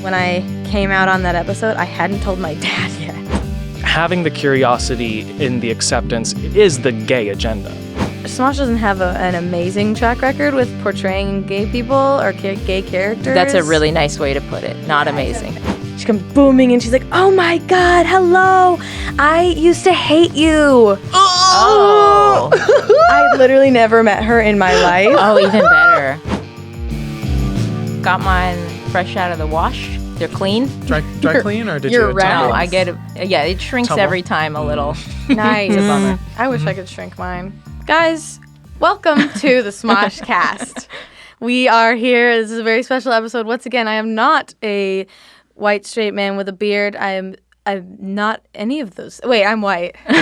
When I came out on that episode, I hadn't told my dad yet. Having the curiosity in the acceptance is the gay agenda. Smosh doesn't have an amazing track record with portraying gay people or gay characters. That's a really nice way to put it. Not amazing. She comes booming and she's like, oh my God, hello. I used to hate you. Oh. I literally never met her in my life. Oh, even better. Got mine fresh out of the wash. They're clean. Dry clean, or did you're you? right. No, I get it. Yeah, it shrinks Tumble. every time a little. Nice. It's a bummer. I wish I could shrink mine. Guys, welcome to the SmoshCast. We are here. This is a very special episode. Once again, I am not a white straight man with a beard. I'm not any of those. Wait, I'm white. Oh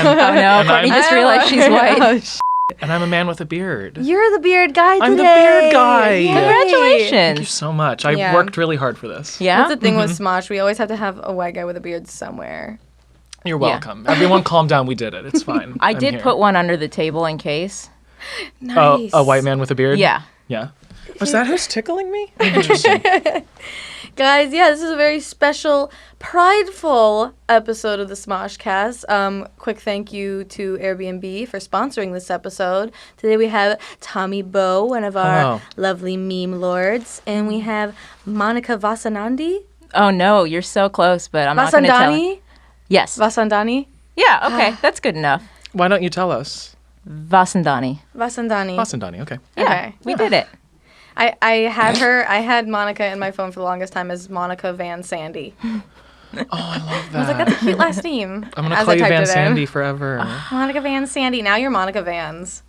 no, Courtney just realized she's white. And I'm a man with a beard. You're the beard guy today. I'm the beard guy. Yay. Congratulations. Thank you so much. I Yeah. worked really hard for this. Yeah? That's the thing with Smosh. We always have to have a white guy with a beard somewhere. You're welcome. Everyone calm down. We did it. It's fine. I I'm did here. put one under the table in case. Nice. A white man with a beard? Yeah. Yeah. Was that who's tickling me? Interesting. Guys, yeah, this is a very special, prideful episode of the SmoshCast. Quick thank you to Airbnb for sponsoring this episode. Today we have Tommy Bowe, one of our Hello. lovely meme lords, and we have Monica Vasandani. Oh no, you're so close, but I'm not going to tell. Vasandani? Yes. Vasandani? Yeah, okay. That's good enough. Why don't you tell us? Vasandani. Vasandani. Vasandani, okay. Yeah, Okay. we did it. I had Monica in my phone for the longest time as Monica Van Sandy. Oh, I love that. I was like, that's a cute last name. I'm going to as call I you typed Van it in. Sandy forever. Monica Van Sandy. Now you're Monica Vans.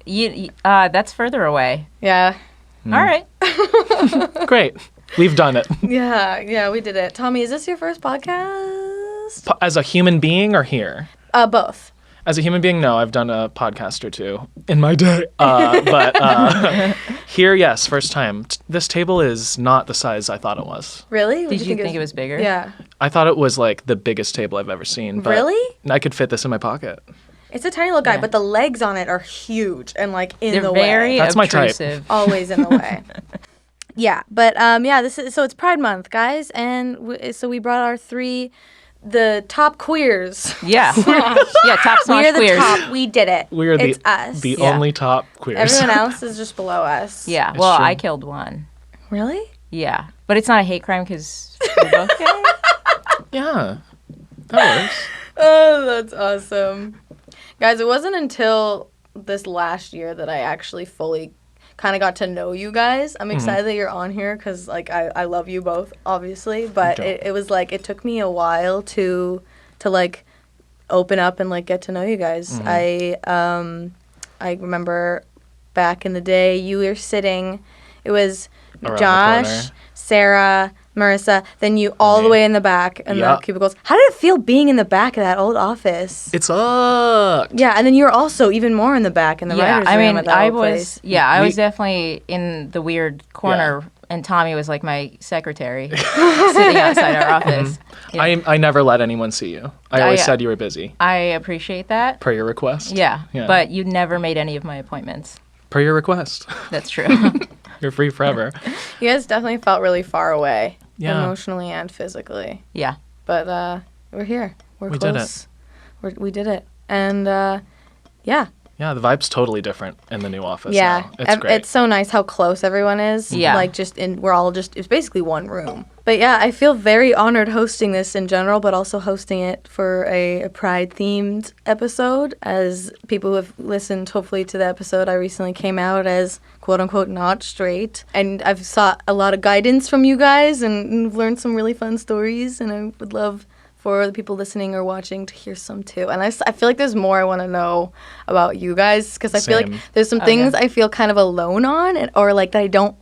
That's further away. Yeah. All right. Great. We've done it. Yeah, we did it. Tommy, is this your first podcast? As a human being or here? Both. As a human being, no. I've done a podcast or two in my day. But here, yes, first time. This table is not the size I thought it was. Really? Did you think it was bigger? Yeah. I thought it was like the biggest table I've ever seen. But Really? I could fit this in my pocket. It's a tiny little guy, Yeah. but the legs on it are huge and like in They're the very way. That's my type. obtrusive. Always in the way. Yeah, but this is so it's Pride Month, guys, and so we brought our the top queers. Yeah. Yeah, top Smosh We're the queers. top. We did it. We are It's us. the Yeah. only top queers. Everyone else is just below us. Yeah, It's well, true. I killed one. Really? Yeah, but it's not a hate crime because we're both gay. Yeah, that works. Oh, that's awesome. Guys, it wasn't until this last year that I actually fully kind of got to know you guys. I'm excited that you're on here because, like, I love you both, obviously. But it was, like, it took me a while to like, open up and, like, get to know you guys. I remember back in the day, you were sitting, it was Around the Josh, corner. Sarah, Marissa, then you all the me. way in the back in Yeah. the cubicles. How did it feel being in the back of that old office? It sucked. Yeah, and then you were also even more in the back in the writer's I room mean, at that I old was, place. I We- was definitely in the weird corner, and Tommy was like my secretary, sitting outside our office. Yeah. I never let anyone see you. I always yeah. said you were busy. I appreciate that. Per your request. Yeah, Yeah. but you never made any of my appointments. Per your request. That's true. You're free forever. You guys definitely felt really far away, Yeah. emotionally and physically. Yeah. But we're here. We're We did close. We did it. And yeah. Yeah, the vibe's totally different in the new office Yeah. now. It's great. It's so nice how close everyone is. Yeah. Like we're all just, it's basically one room. But yeah, I feel very honored hosting this in general, but also hosting it for a Pride-themed episode. As people who have listened, hopefully, to the episode, I recently came out as quote-unquote not straight. And I've sought a lot of guidance from you guys and learned some really fun stories, and I would love for the people listening or watching to hear some too. And I feel like there's more I want to know about you guys, because I feel like Same. there's some things I feel kind of alone on, or like that I don't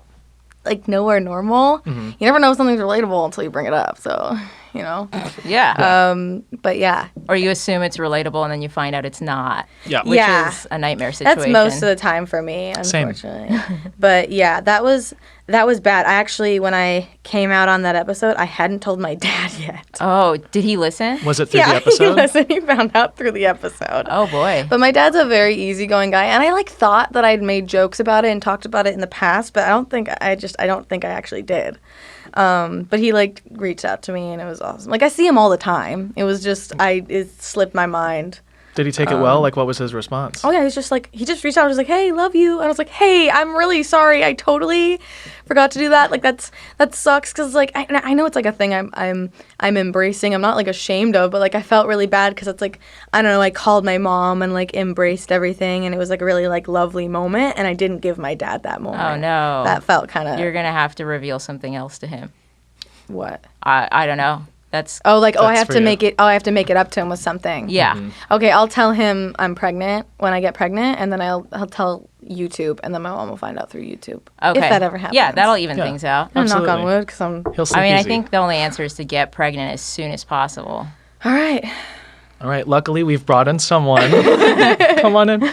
like know are normal. You never know if something's relatable until you bring it up. So you know? Yeah. But yeah. Or you assume it's relatable and then you find out it's not. Yeah. Which is a nightmare situation. That's most of the time for me, unfortunately. But yeah, that was bad. I actually, when I came out on that episode, I hadn't told my dad yet. Oh, did he listen? Was it through the episode? He listened. He found out through the episode. Oh boy. But my dad's a very easygoing guy, and I like thought that I'd made jokes about it and talked about it in the past, but I don't think I actually did. But he like reached out to me, and it was awesome. Like I see him all the time. It was just it slipped my mind. Did he take it well? Like, what was his response? Oh yeah, he just reached out and was like, "Hey, love you," and I was like, "Hey, I'm really sorry. I totally forgot to do that. Like that sucks because like I know it's like a thing I'm embracing. I'm not like ashamed of, but like I felt really bad because it's like I don't know. I called my mom and like embraced everything, and it was like a really like lovely moment, and I didn't give my dad that moment. Oh no, that felt kind of. You're gonna have to reveal something else to him. What? I don't know. I have to make it up to him with something. Yeah. Mm-hmm. Okay, I'll tell him I'm pregnant when I get pregnant, and then I'll tell YouTube, and then my mom will find out through YouTube. Okay. If that ever happens. Yeah, that'll even things out. I'm knock on Absolutely. wood, because I'm... He'll sleep I easy. think the only answer is to get pregnant as soon as possible. All right. All right. Luckily, we've brought in someone. Come on in.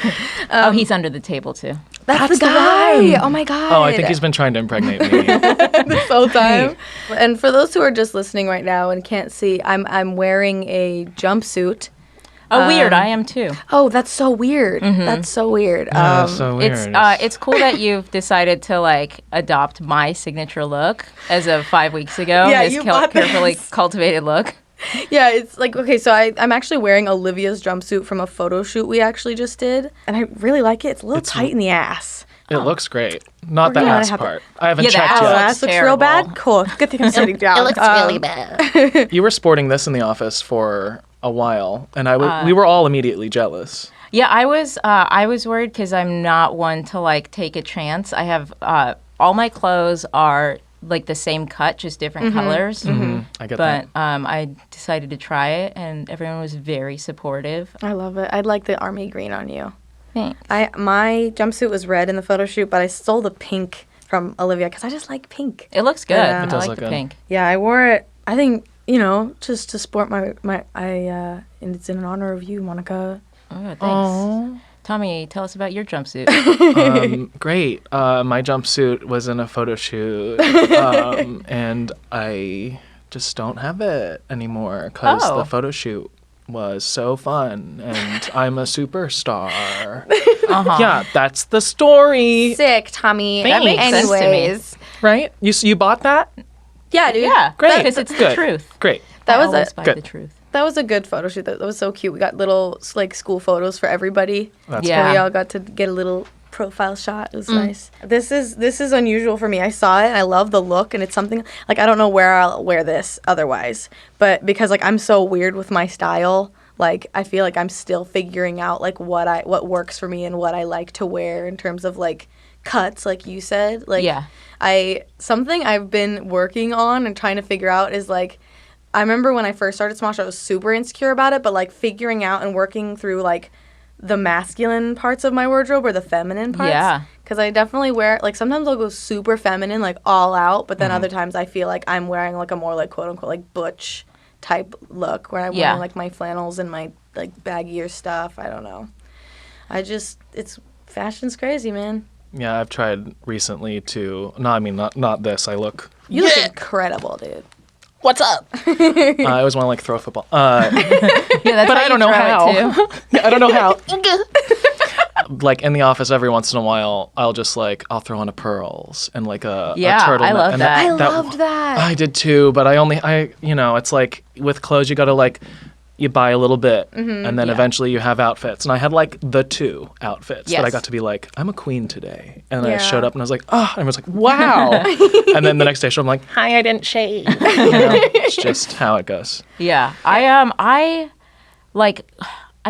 Oh, he's under the table too. That's the guy. Oh my god. Oh, I think he's been trying to impregnate me. this whole time. And for those who are just listening right now and can't see, I'm wearing a jumpsuit. Oh, weird. I am too. Oh, that's so weird. That's so weird. So weird. It's cool that you've decided to like adopt my signature look as of 5 weeks ago. Yeah, this you bought carefully this. cultivated look. Yeah, it's like, okay, so I'm actually wearing Olivia's jumpsuit from a photo shoot we actually just did. And I really like it. It's a little tight in the ass. It looks great. Not the gonna ass have to- part. I haven't Yeah, the checked ass Oh, yet. that looks looks real terrible. bad? Cool. Good thing I'm sitting down. It looks really bad. You were sporting this in the office for a while, and we were all immediately jealous. Yeah, I was worried because I'm not one to like take a chance. I have all my clothes are like the same cut, just different colors. I get But that. I decided to try it, and everyone was very supportive. I love it. I'd like the army green on you. Thanks. My jumpsuit was red in the photo shoot, but I stole the pink from Olivia because I just like pink. It looks good. Yeah. I It does like look the good. pink. Yeah, I wore it. I think just to sport and it's in honor of you, Monica. Oh, thanks. Oh. Tommy, tell us about your jumpsuit. Great. My jumpsuit was in a photo shoot, and I just don't have it anymore because Oh. the photo shoot was so fun, and I'm a superstar. Yeah, that's the story, Sick, Tommy. That makes sense to me. right? You bought that? Yeah, dude. Yeah, Great. because it's the Good. truth. Great. That I was always a buy Good. the truth. that was a good photo shoot. That was so cute. We got little like school photos for everybody. That's Yeah. So we all got to get a little profile shot. It was nice. This is unusual for me. I saw it and I love the look, and it's something like I don't know where I'll wear this otherwise, but because like I'm so weird with my style, like I feel like I'm still figuring out like what works for me and what I like to wear in terms of like cuts, like you said. Like Yeah. Something I've been working on and trying to figure out is like I remember when I first started Smosh, I was super insecure about it, but like figuring out and working through like the masculine parts of my wardrobe or the feminine parts. Yeah. Because I definitely wear, like sometimes I'll go super feminine, like all out, but then other times I feel like I'm wearing like a more like quote unquote like butch type look where I'm Yeah. wearing like my flannels and my like baggier stuff. I don't know. Fashion's crazy, man. Yeah, I've tried recently to. No, I mean not this. I look. You look incredible, dude. What's up? I always want to like throw a football. Yeah, that's But how I don't you know throw how. it, too. I don't know how. Like in the office, every once in a while, I'll throw on a pearls and like a Yeah, turtleneck. I love and that. I loved that. I did too, but it's like with clothes, you got to like you buy a little bit, and then eventually you have outfits. And I had like the 2 outfits that I Yes. got to be like, I'm a queen today. And I Yeah. showed up and I was like, oh, and I was like, wow. And then the next day, I'm like, hi, I didn't shave. It's just how it goes. Yeah, I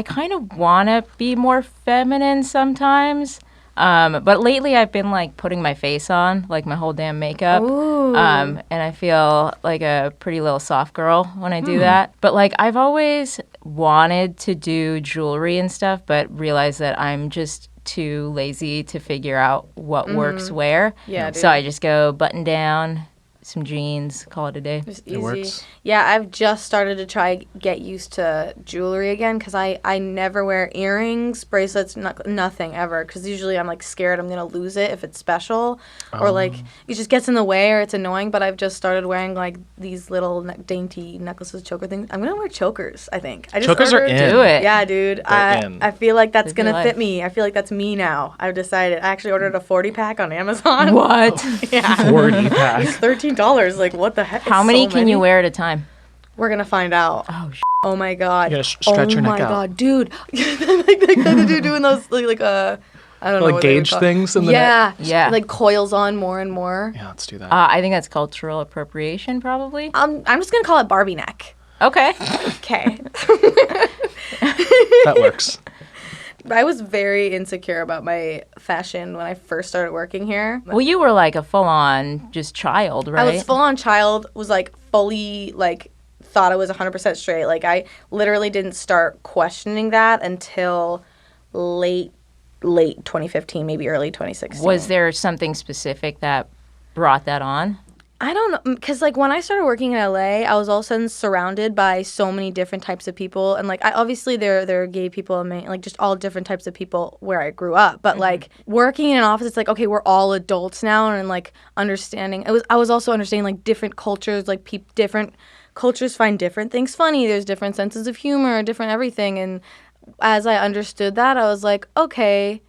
kind of want to be more feminine sometimes. But lately I've been like putting my face on, like my whole damn makeup. And I feel like a pretty little soft girl when I do that. But like I've always wanted to do jewelry and stuff, but realized that I'm just too lazy to figure out what works where. Yeah, So dude. I just go button down, some jeans, call it a day. Just easy. It works. Yeah, I've just started to try get used to jewelry again because I never wear earrings, bracelets, nothing ever. Because usually I'm like scared I'm going to lose it if it's special. Or like it just gets in the way or it's annoying. But I've just started wearing like these little dainty necklaces, choker things. I'm going to wear chokers, I think. Chokers are in. Do it. Yeah, dude. In. I feel like that's Live going your to life. fit me. I feel like that's me now. I've decided. I actually ordered a 40-pack on Amazon. What? Yeah. 40 pack. It's $13. Like, what the heck? How It's many so can you wear at a time? We're gonna find out. Oh, Oh my god. You gotta stretch your neck Oh my out. god, dude. like the dude doing those I don't know. Like what they would gauge call- things in the Yeah. neck? Yeah. Like coils on more and more. Yeah, let's do that. I think that's cultural appropriation, probably. I'm just gonna call it Barbie neck. Okay. Okay. That works. I was very insecure about my fashion when I first started working here. Well, you were like a full-on just child, right? I was full on child, was like fully like thought I was 100% straight. Like I literally didn't start questioning that until late 2015, maybe early 2016. Was there something specific that brought that on? I don't know, because like when I started working in LA, I was all of a sudden surrounded by so many different types of people, and like obviously there are gay people and like just all different types of people where I grew up. But like working in an office, it's like okay, we're all adults now, and like understanding. I was also understanding like different cultures, like different cultures find different things funny. There's different senses of humor, different everything, and as I understood that, I was like, okay,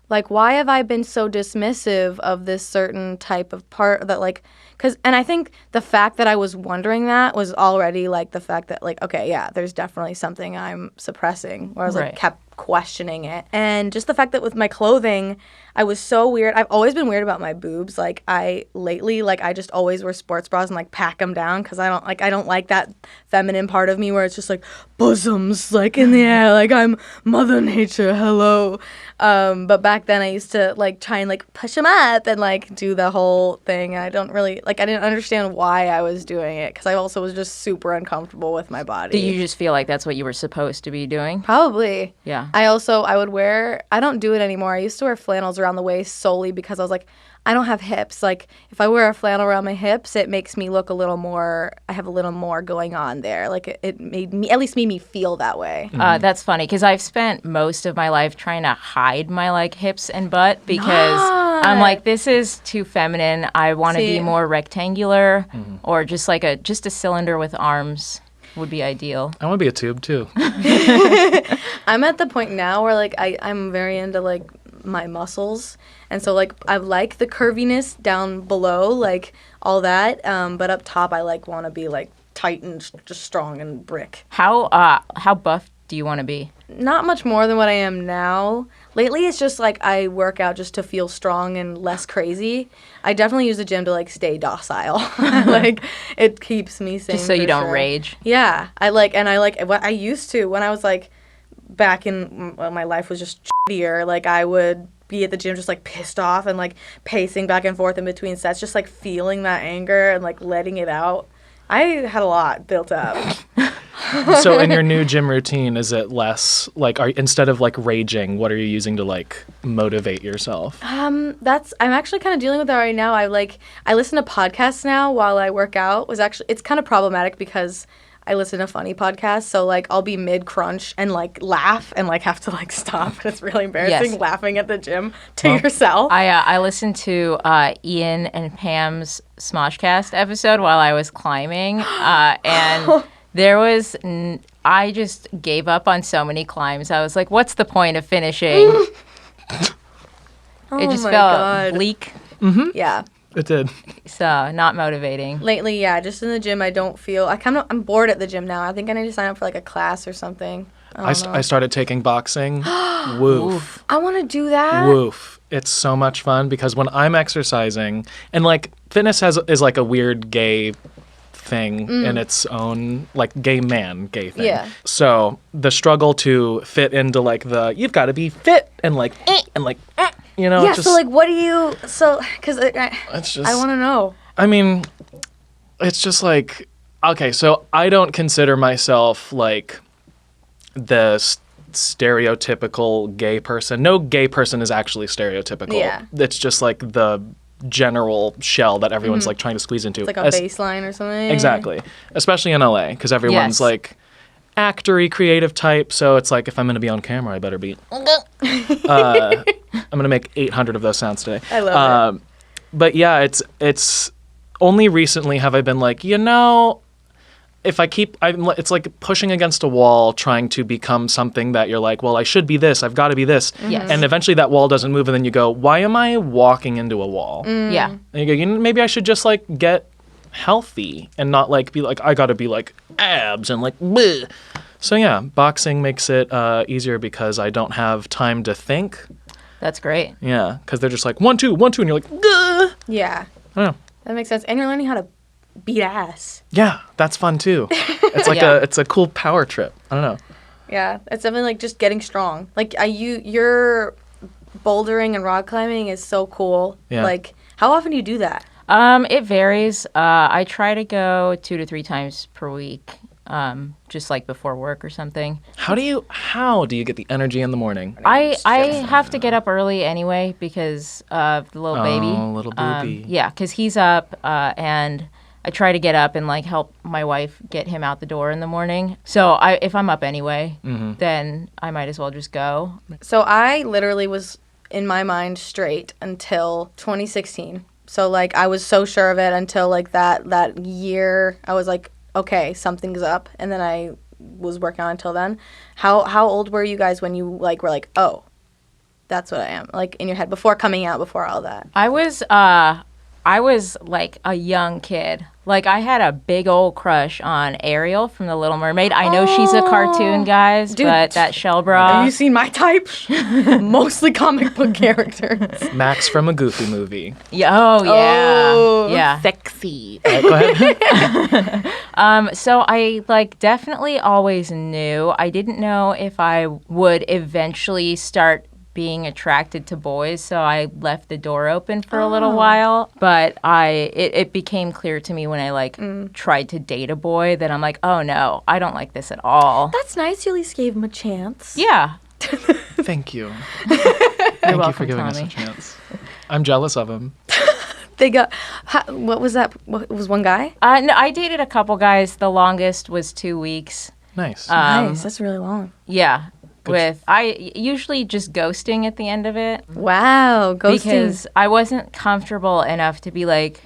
like why have I been so dismissive of this certain type of part that like. And I think the fact that I was wondering that was already like the fact that like, okay, yeah, there's definitely something I'm suppressing where I was like Right. kept questioning it. And just the fact that with my clothing, I was so weird. I've always been weird about my boobs. Like I just always wear sports bras and like pack them down because I don't like that feminine part of me where it's just like bosoms like in the air, like I'm Mother Nature, hello. But back then I used to like try and like push them up and like do the whole thing. And I don't really like I didn't understand why I was doing it because I also was just super uncomfortable with my body. Did you just feel like that's what you were supposed to be doing? Probably. Yeah. I don't do it anymore. I used to wear flannels around the waist solely because I was like, I don't have hips. Like, if I wear a flannel around my hips, it makes me look I have a little more going on there. Like, it made me feel that way. That's funny because I've spent most of my life trying to hide my like hips and butt because I'm like, this is too feminine. I want to See. be more rectangular or just like a cylinder with arms would be ideal. I want to be a tube too. I'm at the point now where, like, I'm very into, like, my muscles. And so, like, I like the curviness down below, like, all that. But up top, I, like, want to be, like, tight and just strong and brick. How buff do you want to be? Not much more than what I am now. Lately, it's just, like, I work out just to feel strong and less crazy. I definitely use the gym to, like, stay docile. Like, it keeps me sane. Just so you for don't sure. rage. Yeah. What I used to when I was, like, back in when my life was just shittier, like, I would be at the gym just, like, pissed off and, like, pacing back and forth in between sets, just, like, feeling that anger and, like, letting it out. I had a lot built up. So in your new gym routine, is it less like instead of like raging, what are you using to like motivate yourself? I'm actually kind of dealing with that right now. I listen to podcasts now while I work out. It's kind of problematic because I listen to funny podcasts, so like I'll be mid crunch and like laugh and like have to like stop. And it's really embarrassing Yes. laughing at the gym to yourself. I listened to Ian and Pam's SmoshCast episode while I was climbing, and there was I just gave up on so many climbs. I was like, "What's the point of finishing?" It just my felt God. bleak, Yeah. It did. so not motivating. Lately, yeah, just in the gym, I'm bored at the gym now. I think I need to sign up for like a class or something. I started taking boxing. Woof. I want to do that. Woof. It's so much fun because when I'm exercising, and like fitness is like a weird gay thing in its own, like gay thing. Yeah. So the struggle to fit into like you've got to be fit and like, you know. Yeah, just, so like what do you, because it's just, I want to know. I mean, it's just like, okay, so I don't consider myself like the stereotypical gay person. No gay person is actually stereotypical. Yeah. It's just like the general shell that everyone's like trying to squeeze into. It's like a baseline or something. Exactly. Especially in LA, because everyone's Yes. like actory, creative type. So it's like, if I'm going to be on camera, I better be. I'm going to make 800 of those sounds today. I love it. But yeah, it's only recently have I been like, if I keep, it's like pushing against a wall, trying to become something that you're like, well, I should be this, I've got to be this. Yes. And eventually that wall doesn't move, and then you go, why am I walking into a wall? Yeah. And you go, maybe I should just like get healthy and not like be like, I got to be like abs and like, bleh. So yeah, boxing makes it easier because I don't have time to think. That's great. Yeah, because they're just like 1, 2, 1, 2, and you're like, Gah! Yeah. I don't know. That makes sense. And you're learning how to beat ass. Yeah, that's fun too. It's like Yeah. it's a cool power trip. I don't know. Yeah. It's definitely like just getting strong. Like your bouldering and rock climbing is so cool. Yeah. Like, how often do you do that? It varies. I try to go 2 to 3 times per week, just like before work or something. How do you get the energy in the morning? I have to get up early anyway because of the little baby. Oh, little booby. Yeah, because he's up, and I try to get up and like help my wife get him out the door in the morning. So if I'm up anyway, then I might as well just go. So I literally was in my mind straight until 2016. So like I was so sure of it until like that year. I was like, okay, something's up, and then I was working on it until then. How old were you guys when you like were like, oh, that's what I am, like in your head before coming out, before all that? I was like a young kid. Like I had a big old crush on Ariel from The Little Mermaid. I know she's a cartoon, guys, Dude. but that shell bra. Have you seen my type? Mostly comic book characters. Max from a Goofy movie. Yeah, oh yeah, Oh. yeah. Sexy. Go ahead. So I like definitely always knew. I didn't know if I would eventually start being attracted to boys, so I left the door open for a little while. But it became clear to me when I like tried to date a boy that I'm like, oh no, I don't like this at all. That's nice. You at least gave him a chance. Yeah. Thank you. Thank you welcome, for giving us a Tommy. chance. I'm jealous of him. They got. What was that? What, was one guy? No, I dated a couple guys. The longest was 2 weeks. Nice. Nice. That's really long. Yeah. I usually just ghosting at the end of it. Wow. Ghosting. Because I wasn't comfortable enough to be like,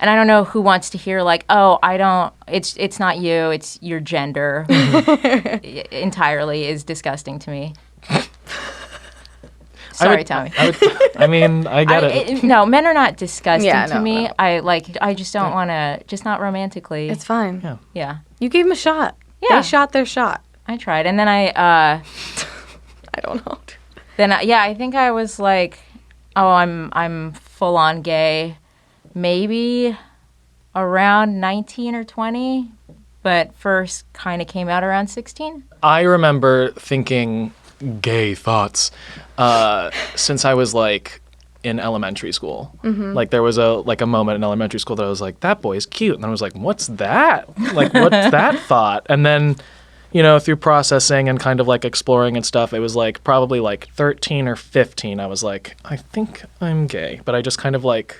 and I don't know who wants to hear like, oh, I don't, it's not you, it's your gender entirely is disgusting to me. Sorry, Tommy. I mean, I get it. No, men are not disgusting Yeah, to no, me. no. I just don't want to, just not romantically. It's fine. Yeah. Yeah, You gave him a shot. Yeah. They shot their shot. I tried. And then I don't know. I think I was like, oh, I'm full on gay, maybe around 19 or 20, but first kind of came out around 16. I remember thinking gay thoughts since I was like in elementary school. Like there was a moment in elementary school that I was like, that boy is cute, and I was like, what's that? Like what's that thought? And then through processing and kind of like exploring and stuff, it was like probably like 13 or 15. I was like, I think I'm gay, but I just kind of like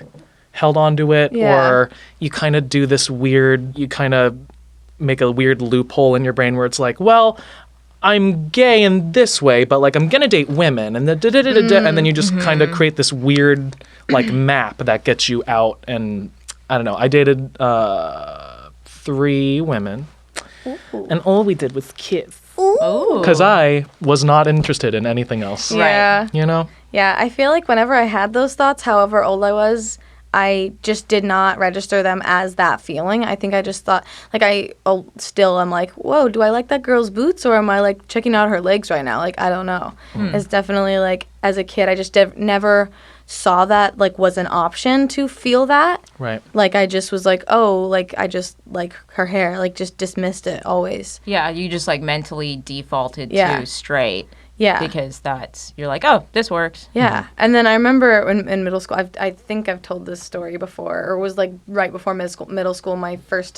held on to it. Yeah. Or you kind of do this weird, you kind of make a weird loophole in your brain where it's like, well, I'm gay in this way, but like I'm gonna date women, and and then you just kind of create this weird like map that gets you out. And I don't know. I dated 3 women. Ooh. And all we did was kiss. Ooh. Because I was not interested in anything else. Yeah. Yeah, I feel like whenever I had those thoughts, however old I was, I just did not register them as that feeling. I think I just thought, like, still am like, whoa, do I like that girl's boots, or am I, like, checking out her legs right now? Like, I don't know. It's definitely, like, as a kid, I just never saw that, like, was an option to feel that. Right. Like, I just was like, oh, like, I just like her hair, like, just dismissed it always. Yeah, you just like mentally defaulted Yeah. to straight. Yeah. Because you're like, oh, this works. Yeah. And then I remember in middle school, I think I've told this story before, or it was like right before middle school, my first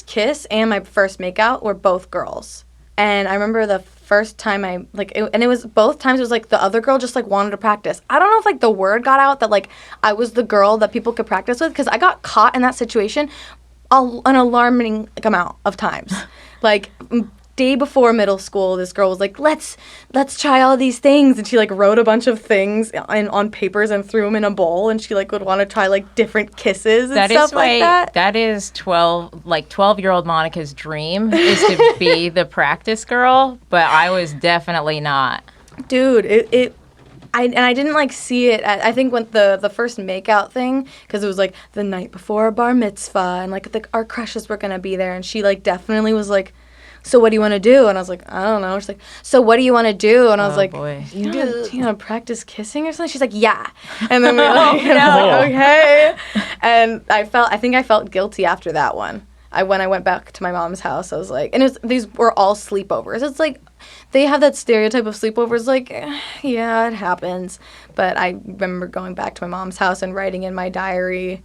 kiss and my first makeout were both girls. And I remember the first time and it was both times it was like the other girl just like wanted to practice. I don't know if like the word got out that like I was the girl that people could practice with, because I got caught in that situation an alarming amount of times. Like day before middle school, this girl was like, let's try all these things, and she like wrote a bunch of things on papers and threw them in a bowl, and she like would want to try like different kisses and stuff like that. That is 12-year-old Monica's dream is to be the practice girl, but I was definitely not. Dude, I didn't like see it. I think when the first makeout thing, because it was like the night before a bar mitzvah, and like our crushes were gonna be there, and she like definitely was like, so what do you want to do? And I was like, I don't know. She's like, so what do you want to do? And I was like, boy. you know, practice kissing or something? She's like, yeah. And then we were like, and I was like, okay. And I think I felt guilty after that one. When I went back to my mom's house, I was like, and these were all sleepovers. It's like, they have that stereotype of sleepovers, like, yeah, it happens. But I remember going back to my mom's house and writing in my diary,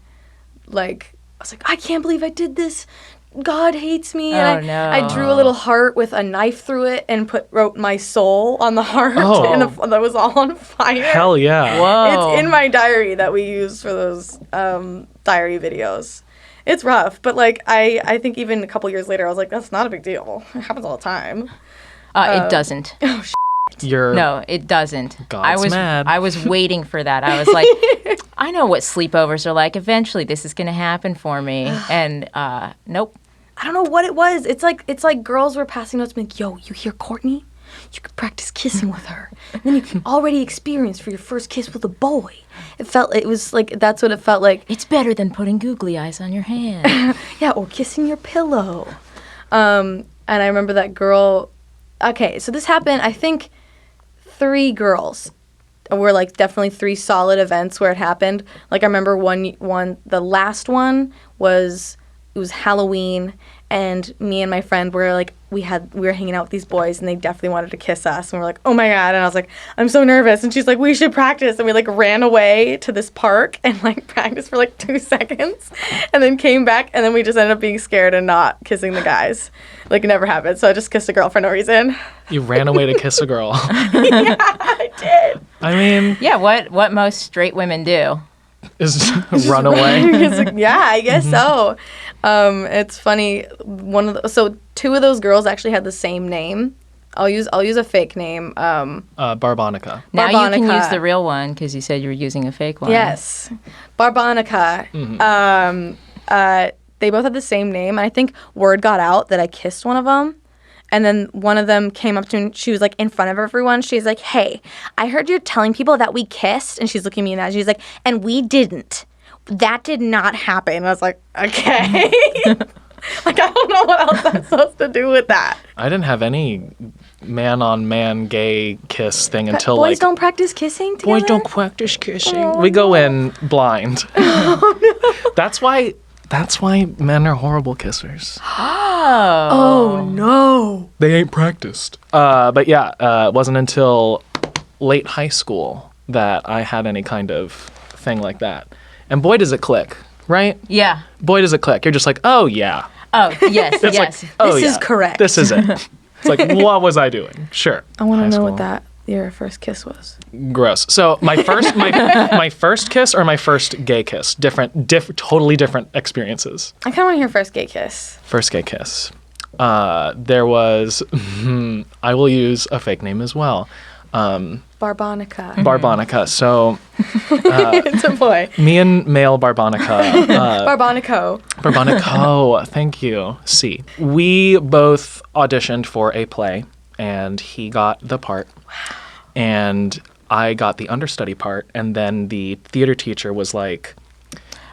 like, I was like, I can't believe I did this. God hates me. And I drew a little heart with a knife through it and wrote my soul on the heart. Oh. And that was all on fire. Hell yeah. Whoa. It's in my diary that we use for those diary videos. It's rough, but like I think even a couple years later, I was like, that's not a big deal. It happens all the time. It doesn't. Oh, No, it doesn't. God's mad. I was waiting for that. I was like, I know what sleepovers are like. Eventually, this is going to happen for me. And nope. I don't know what it was. It's like girls were passing notes, like, yo, you hear Courtney? You could practice kissing with her. And then you can already experience for your first kiss with a boy. It was like, that's what it felt like. It's better than putting googly eyes on your hand. Yeah, or kissing your pillow. And I remember that girl. Okay, so this happened, I think 3 girls were like definitely 3 solid events where it happened. Like I remember the last one was, it was Halloween, and me and my friend were like, we were hanging out with these boys, and they definitely wanted to kiss us, and we're like, oh my God. And I was like, I'm so nervous. And she's like, we should practice. And we like ran away to this park and like practiced for like 2 seconds, and then came back, and then we just ended up being scared and not kissing the guys. Like it never happened. So I just kissed a girl for no reason. You ran away to kiss a girl. Yeah, I did. I mean, Yeah, what most straight women do. is run away. Yeah, I guess so. It's funny. So 2 of those girls actually had the same name. I'll use a fake name. Barbonica. Now you can Barbonica. use the real one because you said you were using a fake one. Yes, Barbonica. They both had the same name, and I think word got out that I kissed one of them. And then one of them came up to me, and she was like in front of everyone. She's like, hey, I heard you're telling people that we kissed. And she's looking at me in that. She's like, and we didn't. That did not happen. And I was like, okay. Like, I don't know what else I'm supposed to do with that. I didn't have any man-on-man gay kiss thing until Boys like... don't practice kissing together? Boys don't practice kissing. We go in blind. That's why men are horrible kissers. Oh, no. They ain't practiced. But yeah, it wasn't until late high school that I had any kind of thing like that. And boy, does it click, right? Yeah. Boy, does it click. You're just like, oh, yeah. Oh, yes, It's yes. like, oh, This is yeah. correct. This is it. It's like, what was I doing? Sure. I want High to know school. what that your first kiss was. Gross. So my first my first kiss or my first gay kiss? Totally different experiences. I kind of want to hear first gay kiss. First gay kiss. There was, I will use a fake name as well. Barbonica. Barbonica. So It's a boy. me and male Barbonica. Barbonico. Barbonico. Thank you. C. We both auditioned for a play, and he got the part. And I got the understudy part, and then the theater teacher was like,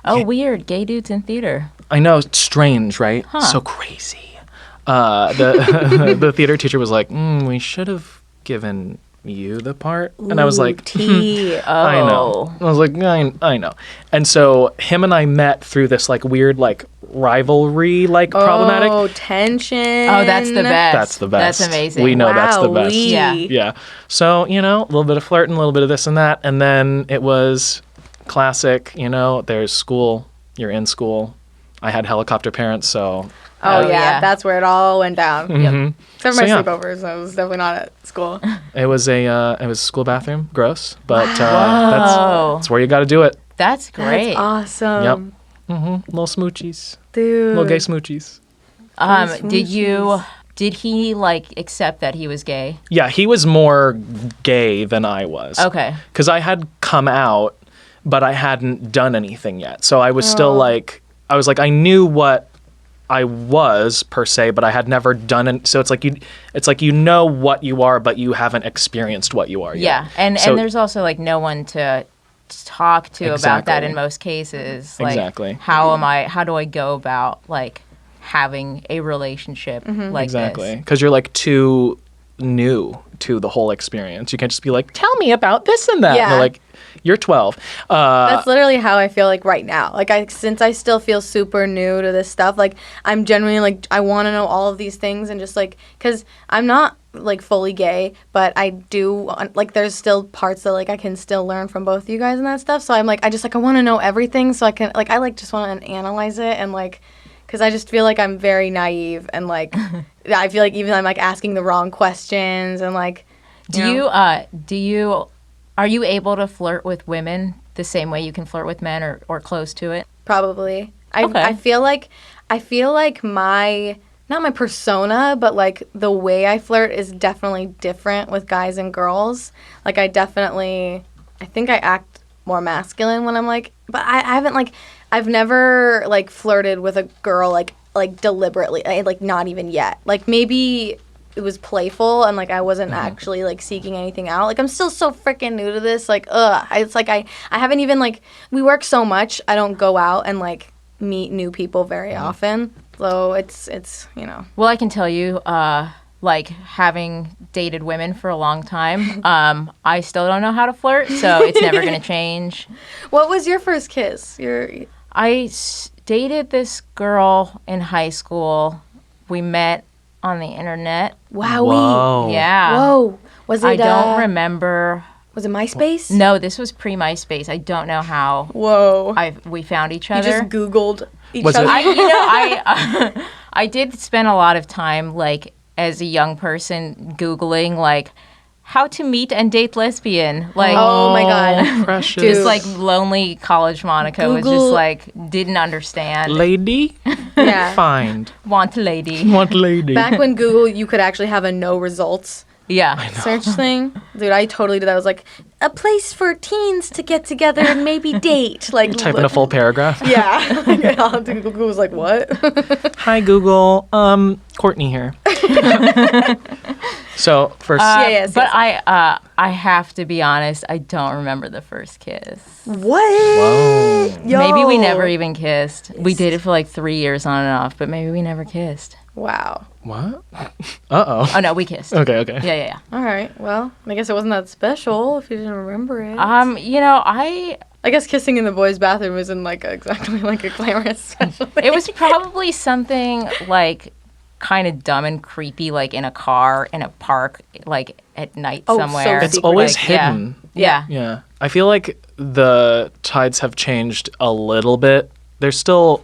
Oh, weird. Gay dudes in theater. I know, it's strange, right? Huh. So crazy. The theater teacher was like, we should have given you the part. And I was like, T. I know. I was like, I know. And so him and I met through this like weird like rivalry, like problematic. Oh, tension. Oh, that's the best. That's the best. That's amazing. We know that's the best. Wowee. Yeah. Yeah. So, you know, a little bit of flirting, a little bit of this and that. And then it was classic, you know, there's school, you're in school. I had helicopter parents, so Oh, yeah, yeah. that's where it all went down. Mhm. Except for my So, yeah. sleepovers. I was definitely not at school. It was a school bathroom. Gross, but Whoa. that's where you got to do it. That's great. That's awesome. Little smoochies, Dude. little gay smoochies. Did he like accept that he was gay? Yeah, he was more gay than I was. Okay. Because I had come out, but I hadn't done anything yet. So I was still like, I knew what I was per se, but I had never done it. So it's like you know what you are, but you haven't experienced what you are yet. Yeah, and there's also like no one to talk to about that Exactly. in most cases. Like, Exactly. How do I go about like having a relationship like Exactly. this? Because you're like too new to the whole experience. You can't just be like, tell me about this and that. Yeah. And they're like, you're 12. That's literally how I feel like right now. Like since I still feel super new to this stuff, like I'm genuinely like I want to know all of these things and just like because I'm not like fully gay, but I do like there's still parts that like I can still learn from both of you guys and that stuff. So I'm like I want to know everything so I can like I like just want to analyze it and like because I just feel like I'm very naive and like I feel like even I'm like asking the wrong questions and like Are you able to flirt with women the same way you can flirt with men or close to it? Probably. Okay. I feel like my not my persona, but like the way I flirt is definitely different with guys and girls. Like I think I act more masculine when I'm like, but I haven't like I've never like flirted with a girl like deliberately, like not even yet. Like maybe it was playful and like I wasn't actually like seeking anything out. Like I'm still so freaking new to this. Like it's like I haven't even like we work so much. I don't go out and like meet new people very often. So it's you know. Well, I can tell you, like having dated women for a long time, I still don't know how to flirt, so it's never gonna change. What was your first kiss? Dated this girl in high school. We met on the internet. Wow. Whoa. Yeah. Whoa. Was it? I don't remember. Was it MySpace? No, this was pre-MySpace. I don't know how Whoa. we found each You other. just Googled each Was it- I I did spend a lot of time, like, as a young person, Googling, like, how to meet and date lesbian. Like, Oh my God. Precious. Dude. just like lonely college Monica was Google- just like, didn't understand. Lady? Yeah. Find. Want a lady. What lady? Back when Google, you could actually have a no results Yeah. search thing. Dude, I totally did that. I was like, a place for teens to get together and maybe date. Like, Type in a full paragraph. Yeah. Like, Google was like, what? Hi, Google. Courtney here. So, first... Yes, But yes. I have to be honest, I don't remember the first kiss. What? Whoa. Yo. Maybe we never even kissed. We dated for like 3 years on and off, but maybe we never kissed. Wow. What? Uh-oh. Oh no, we kissed. Okay, okay. Yeah. All right. Well, I guess it wasn't that special if you didn't remember it. You know, I guess kissing in the boys' bathroom isn't like exactly like a glamorous special thing. it was probably something like kind of dumb and creepy, like in a car in a park, like at night Oh, so somewhere. It's secret. always Like, yeah. hidden. Yeah. Yeah. I feel like the tides have changed a little bit. There's still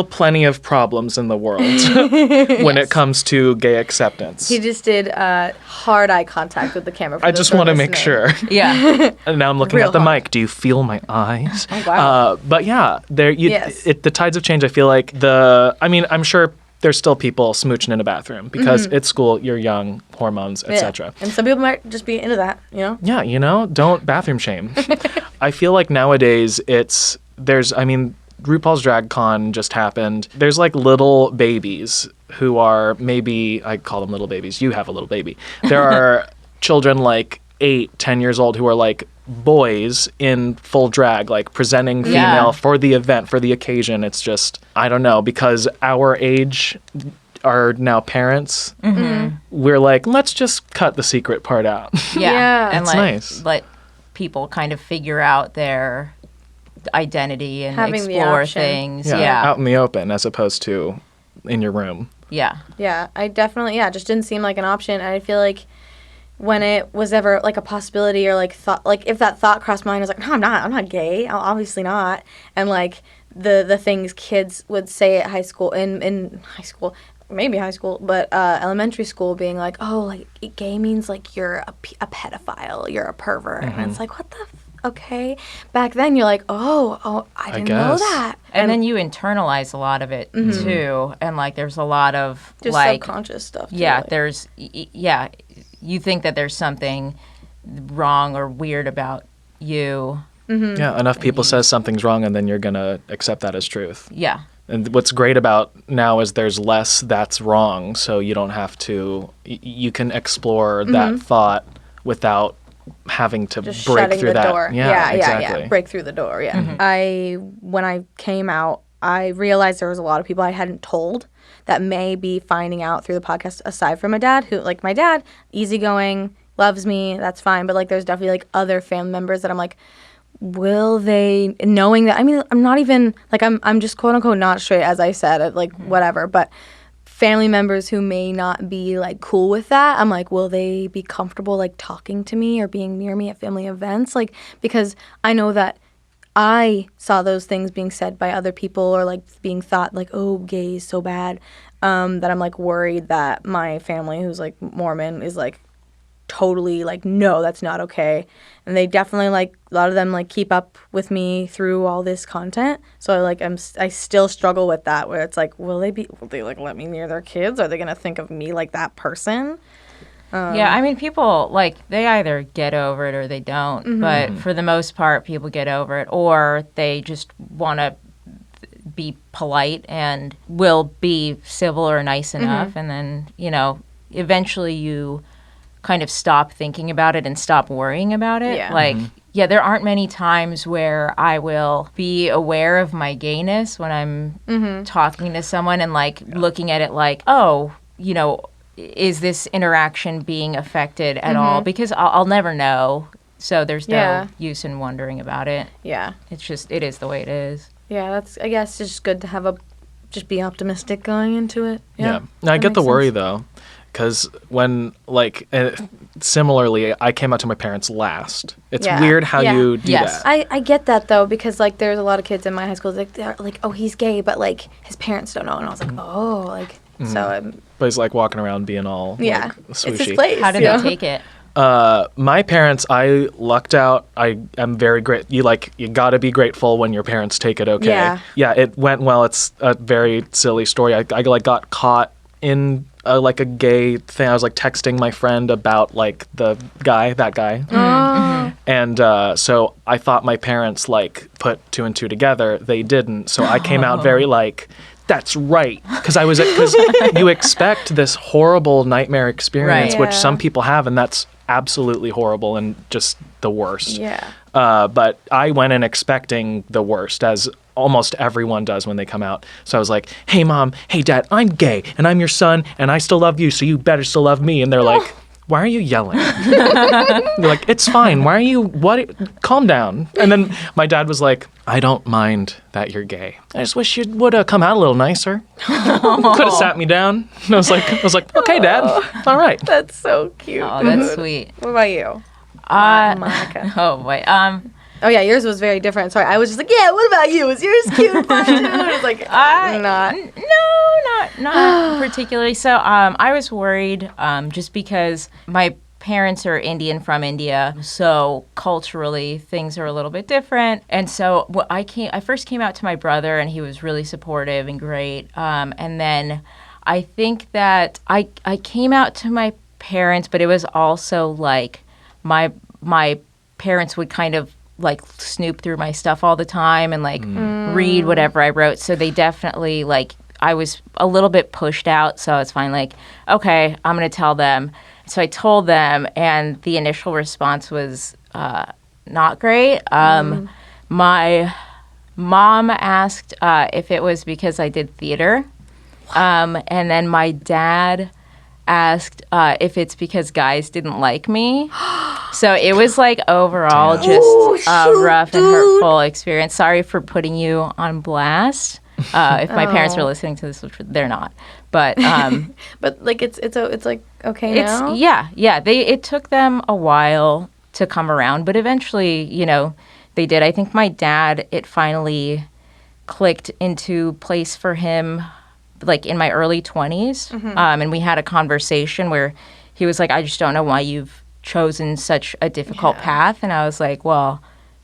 plenty of problems in the world when it comes to gay acceptance. He just did hard eye contact with the camera. For I those just who are want to make listening. sure. Yeah. And now I'm looking Real at the hard. mic. Do you feel my eyes? Oh, wow. But yeah, Yes. the tides have changed. I feel like I'm sure there's still people smooching in a bathroom because it's school, you're young, hormones, Yeah. etc. And some people might just be into that, you know? Yeah, don't bathroom shame. I feel like nowadays RuPaul's Drag Con just happened. There's like little babies who are maybe, I call them little babies. You have a little baby. There are children like 8, 10 years old who are like boys in full drag, like presenting female Yeah. for the event, for the occasion. It's just, I don't know, because our age are now parents. Mm-hmm. We're like, let's just cut the secret part out. Yeah. And That's like, nice. let people kind of figure out their identity and Having the explore option. things. Yeah, Yeah. out in the open as opposed to in your room. Yeah. Yeah, I definitely, just didn't seem like an option. And I feel like when it was ever like a possibility or like thought, like if that thought crossed my mind, I was like, no, I'm not gay, obviously not. And like the things kids would say at high school, in high school, maybe high school, but elementary school, being like, oh, like gay means like you're a pedophile, you're a pervert. And it's like, what the okay. Back then you're like, oh, I didn't know that. And then you internalize a lot of it too, and like there's a lot of just like subconscious stuff too, yeah, like. there's you think that there's something wrong or weird about you. Yeah, enough people says something's wrong, and then you're gonna accept that as truth. Yeah. And what's great about now is there's less that's wrong, so you don't have to. You can explore that thought without having to Just break shutting through the that. door. Yeah, exactly. Yeah. Break through the door. Yeah. When I came out, I realized there was a lot of people I hadn't told that may be finding out through the podcast, aside from my dad, who, like, my dad, easygoing, loves me, that's fine. But like, there's definitely like other family members that I'm like, will they, knowing that, I mean, I'm not even like, I'm just quote unquote not straight, as I said, like whatever, but family members who may not be like cool with that, I'm like, will they be comfortable like talking to me or being near me at family events? Like, because I know that I saw those things being said by other people, or like being thought like, oh, gay is so bad, that I'm like worried that my family, who's like Mormon, is like totally like, no, that's not okay. And they definitely, like, a lot of them like keep up with me through all this content. So I still struggle with that, where it's like, will they like let me near their kids? Are they gonna think of me like that person? Yeah, I mean, people, like, they either get over it or they don't. But for the most part, people get over it, or they just want to be polite and will be civil or nice enough. And then, you know, eventually you kind of stop thinking about it and stop worrying about it. Yeah. Like, yeah, there aren't many times where I will be aware of my gayness when I'm talking to someone and, like, looking at it like, oh, you know, is this interaction being affected at all? Because I'll never know. So there's no use in wondering about it. Yeah. It's just, it is the way it is. Yeah, that's, I guess, just good to have just be optimistic going into it. Yeah. Now, I get the worry, though, because when, like, similarly, I came out to my parents last. It's weird how you do that. I get that, though, because, like, there's a lot of kids in my high school, like, they're like, oh, he's gay, but, like, his parents don't know. And I was like, oh, like, so But he's, like, walking around being all, like, swooshy. It's his place. How did they take it? My parents, I lucked out. I am very great. You got to be grateful when your parents take it okay. Yeah, it went well. It's a very silly story. I like got caught in like a gay thing. I was like texting my friend about like that guy. And so I thought my parents like put two and two together. They didn't. So I came out very like, that's right, because you expect this horrible nightmare experience, which some people have, and that's absolutely horrible and just the worst. Yeah. But I went in expecting the worst, as almost everyone does when they come out. So I was like, hey, Mom, hey, Dad, I'm gay, and I'm your son, and I still love you, so you better still love me. And they're like, why are you yelling? They're like, it's fine. Why are you, calm down. And then my dad was like, I don't mind that you're gay. I just wish you would have come out a little nicer. Could have sat me down. And I was like, okay, Dad. All right. That's so cute. Oh, that's sweet. What about you? Monica. Oh, wait. Oh, yeah, yours was very different. Sorry, I was just like, yeah, what about you? Was yours cute and fun, too? And I was like, not. No, not particularly. So I was worried just because my parents are Indian from India, so culturally things are a little bit different. And so I first came out to my brother, and he was really supportive and great. And then I think that I came out to my parents, but it was also like my parents would kind of like snoop through my stuff all the time and like read whatever I wrote. So they definitely like, I was a little bit pushed out. So it's fine. Like, okay, I'm going to tell them. So I told them, and the initial response was not great. My mom asked if it was because I did theater. And then my dad asked if it's because guys didn't like me. So it was like overall just a rough and hurtful experience. Sorry for putting you on blast. If my parents are listening to this, which they're not, but But like it's like okay now. It took them a while to come around, but eventually, they did. I think my dad, it finally clicked into place for him, like in my early 20s, and we had a conversation where he was like, "I just don't know why you've chosen such a difficult path," and I was like, "Well,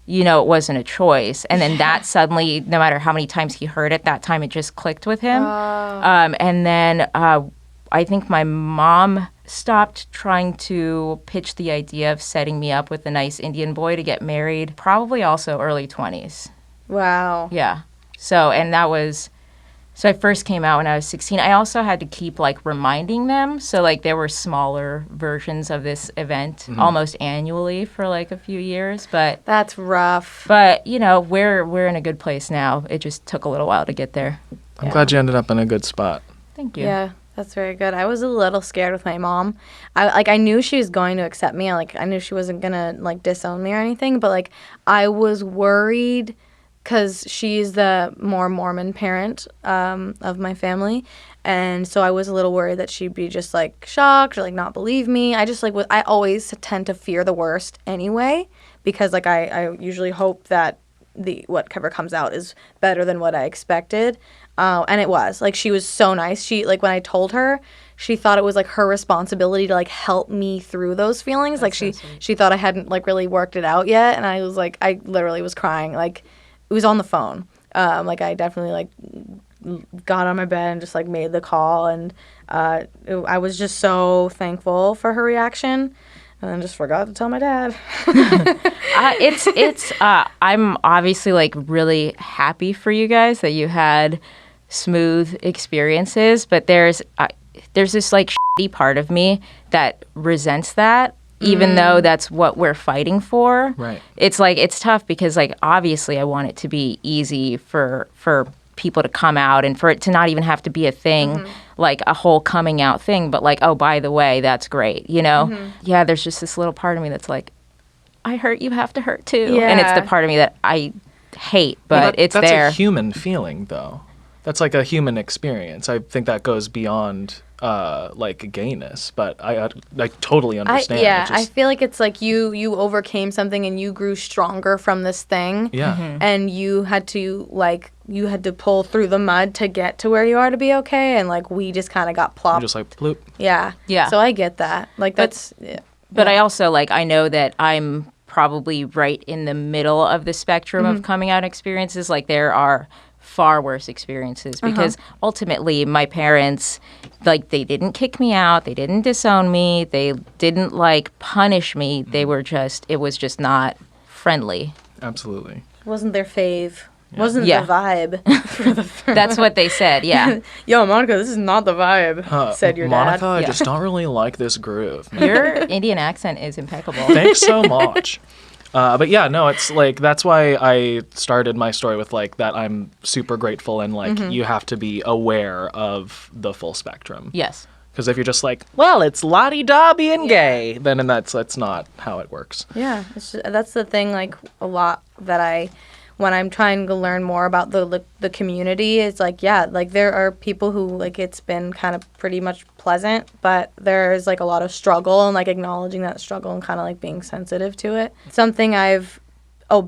it wasn't a choice." And then that suddenly, no matter how many times he heard it, that time it just clicked with him. And then I think my mom stopped trying to pitch the idea of setting me up with a nice Indian boy to get married, probably also early 20s. Wow. Yeah. So I first came out when I was 16. I also had to keep like reminding them. So like there were smaller versions of this event almost annually for like a few years, but That's rough. But we're in a good place now. It just took a little while to get there. I'm glad you ended up in a good spot. Thank you. Yeah, that's very good. I was a little scared with my mom. I knew she was going to accept me. I knew she wasn't gonna like disown me or anything. But like I was worried because she's the more Mormon parent of my family, and so I was a little worried that she'd be just like shocked or like not believe me. I just I always tend to fear the worst anyway, because like I usually hope that whatever comes out is better than what I expected. And it was. Like, she was so nice. She, like, when I told her, she thought it was, like, her responsibility to, like, help me through those feelings. Like, she thought I hadn't, like, really worked it out yet. And I was, like, I literally was crying. Like, it was on the phone. Like, I definitely, like, got on my bed and just, like, made the call. And I was just so thankful for her reaction. And then just forgot to tell my dad. I'm obviously, like, really happy for you guys that you had smooth experiences, but there's this like shitty part of me that resents that, even though that's what we're fighting for. Right. It's like it's tough because like obviously I want it to be easy for people to come out and for it to not even have to be a thing, like a whole coming out thing, but like, oh, by the way, that's great, Yeah, there's just this little part of me that's like, I hurt, you have to hurt too. Yeah. And it's the part of me that I hate, but that's that's there. That's a human feeling, though. That's like a human experience. I think that goes beyond like gayness, but I totally understand. I feel like it's like you overcame something and you grew stronger from this thing. Yeah. And you had to pull through the mud to get to where you are to be okay, and like we just kind of got plopped. Just like bloop. Yeah. So I get that. Like that's. But I also like I know that I'm probably right in the middle of the spectrum of coming out experiences. Like there are far worse experiences because ultimately my parents, like, they didn't kick me out, they didn't disown me, they didn't like punish me. They were just, it was just not friendly. Absolutely. Wasn't their fave. Wasn't the vibe. That's what they said. Yeah. Yo, Monica, this is not the vibe. Said your Monica, dad. I just don't really like this groove. Your Indian accent is impeccable. Thanks so much. But yeah, no, it's like that's why I started my story with like that I'm super grateful and like you have to be aware of the full spectrum. Yes. Because if you're just like, well, it's la-di-da being gay, then that's not how it works. Yeah, that's the thing. Like a lot that when I'm trying to learn more about the community, it's like, yeah, like there are people who like it's been kind of pretty much pleasant, but there's like a lot of struggle, and like acknowledging that struggle and kind of like being sensitive to it. Something I've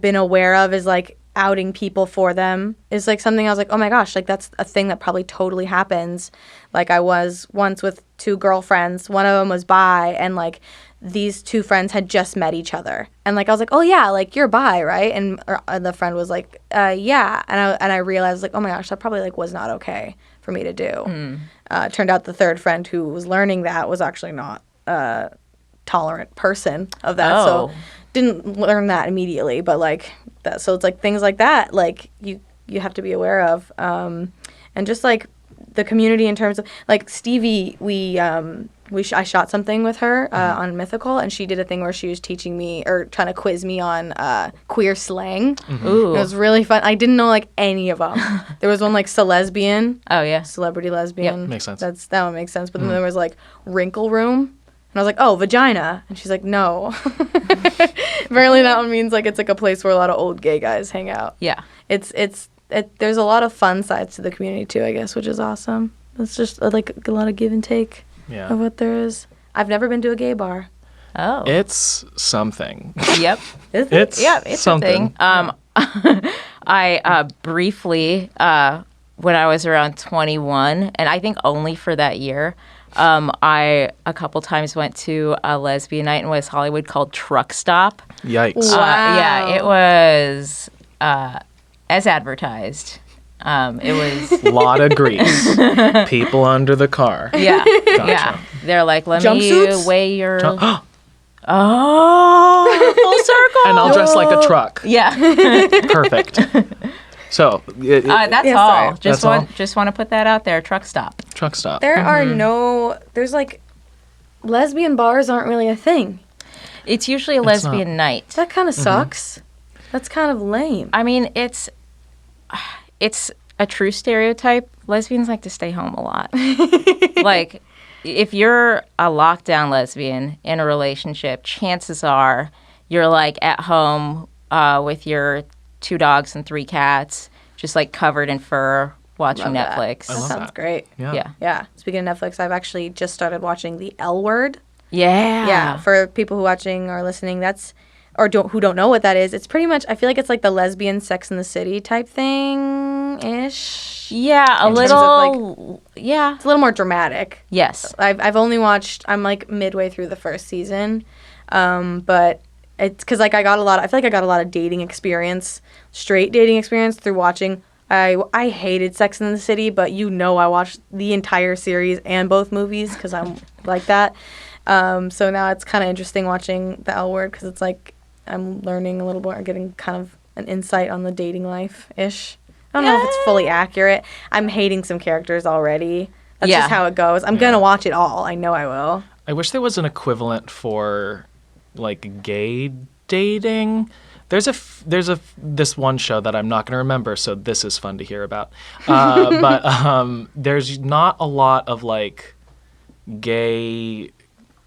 been aware of is like outing people for them is like something I was like, oh my gosh, like that's a thing that probably totally happens. Like I was once with two girlfriends, one of them was bi, and like these two friends had just met each other, and like I was like, oh yeah, like you're bi, right? And the friend was like, yeah, and I realized like, oh my gosh, that probably like was not okay for me to do. Turned out the third friend who was learning that was actually not a tolerant person of that, so didn't learn that immediately, but like that. So it's like things like that, like you have to be aware of, and just like the community in terms of like Stevie, I shot something with her on Mythical, and she did a thing where she was teaching me or trying to quiz me on queer slang. Ooh. It was really fun. I didn't know like any of them. There was one like celesbian. Oh yeah. Celebrity lesbian. Yep. Makes sense. That one makes sense. But then there was like wrinkle room. And I was like, oh, vagina. And she's like, no. Apparently that one means like it's like a place where a lot of old gay guys hang out. Yeah. It's there's a lot of fun sides to the community too, I guess, which is awesome. It's just like a lot of give and take of what there is. I've never been to a gay bar. Oh. It's something. Yep. It's something. A thing. I briefly, when I was around 21, and I think only for that year, I a couple times went to a lesbian night in West Hollywood called Truck Stop. Yikes. Wow. It was as advertised. It was A lot of grease. People under the car. yeah. Gotcha. They're like, let Jumpsuits? me weigh your oh, full circle. And I'll dress like a truck. Yeah. Perfect. So, That's Yeah, all. sorry. Just want to put that out there. Truck Stop. truck stop. There are there's like, lesbian bars aren't really a thing. It's usually a lesbian night. That kind of sucks. That's kind of lame. I mean, it's a true stereotype. Lesbians like to stay home a lot. Like, if you're a lockdown lesbian in a relationship, chances are you're like at home with your 2 dogs and 3 cats, just like covered in fur, watching Love that. Netflix. That love sounds that. great. Yeah. Yeah. Speaking of Netflix, I've actually just started watching The L Word. Yeah. Yeah. For people who watching or listening, who don't know what that is, it's pretty much, I feel like it's like the lesbian Sex in the City type thing-ish. Yeah, a In terms of, little. Yeah. It's a little more dramatic. Yes. I've only watched, I'm like midway through the first season, but it's because like I feel like I got a lot of dating experience, straight dating experience through watching. I hated Sex in the City, but I watched the entire series and both movies because I'm like that. So now it's kind of interesting watching The L Word because it's like I'm learning a little more, getting kind of an insight on the dating life-ish. I don't know if it's fully accurate. I'm hating some characters already. That's just how it goes. I'm going to watch it all. I know I will. I wish there was an equivalent for like gay dating. There's this one show that I'm not going to remember, so this is fun to hear about. But there's not a lot of like gay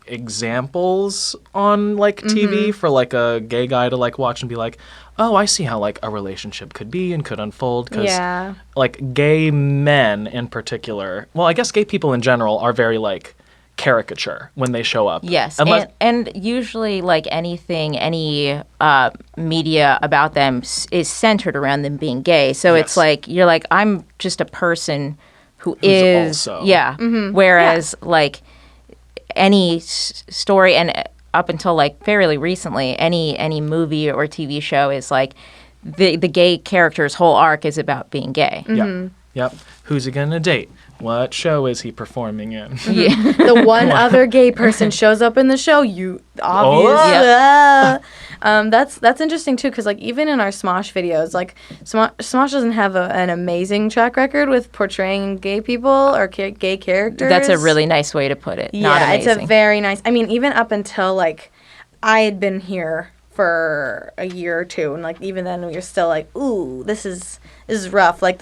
examples on like TV for like a gay guy to like watch and be like, oh, I see how like a relationship could be and could unfold. Because like gay men in particular, well, I guess gay people in general are very like caricature when they show up. Yes, Unless, and usually like any media about them is centered around them being gay. So it's like you're like, I'm just a person who's is also. Whereas like any story, and up until like fairly recently, any movie or TV show is like the gay character's whole arc is about being gay. Yep. Who's he gonna date? What show is he performing in? The one other gay person shows up in the show. You obviously. That's interesting too, because like even in our Smosh videos, like Smosh doesn't have an amazing track record with portraying gay people or gay characters. That's a really nice way to put it. Not amazing. It's a very nice. I mean, even up until like I had been here for a year or two, and like even then we were still like, ooh, this is rough. Like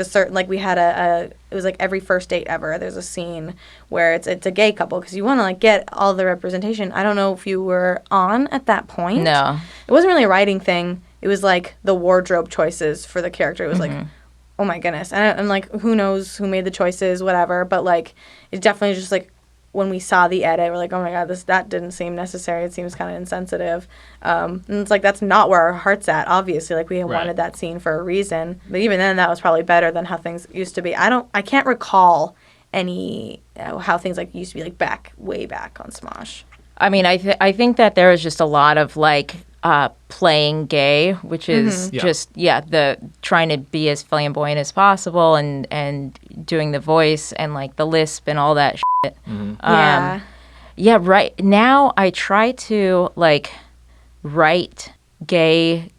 we had it was like every first date ever, there's a scene where it's a gay couple because you want to like get all the representation. I don't know if you were on at that point. No, it wasn't really a writing thing. It was like the wardrobe choices for the character. It was like, oh my goodness, and like who knows who made the choices, whatever. But like it definitely just like, when we saw the edit, we're like, oh my god, that didn't seem necessary. It seems kind of insensitive. And it's like, that's not where our heart's at, obviously. Like, we wanted that scene for a reason. But even then, that was probably better than how things used to be. I can't recall any, how things like used to be like way back on Smosh. I mean, I think that there was just a lot of like playing gay, which is the trying to be as flamboyant as possible and doing the voice and like the lisp and all that shit. Right now I try to like write gay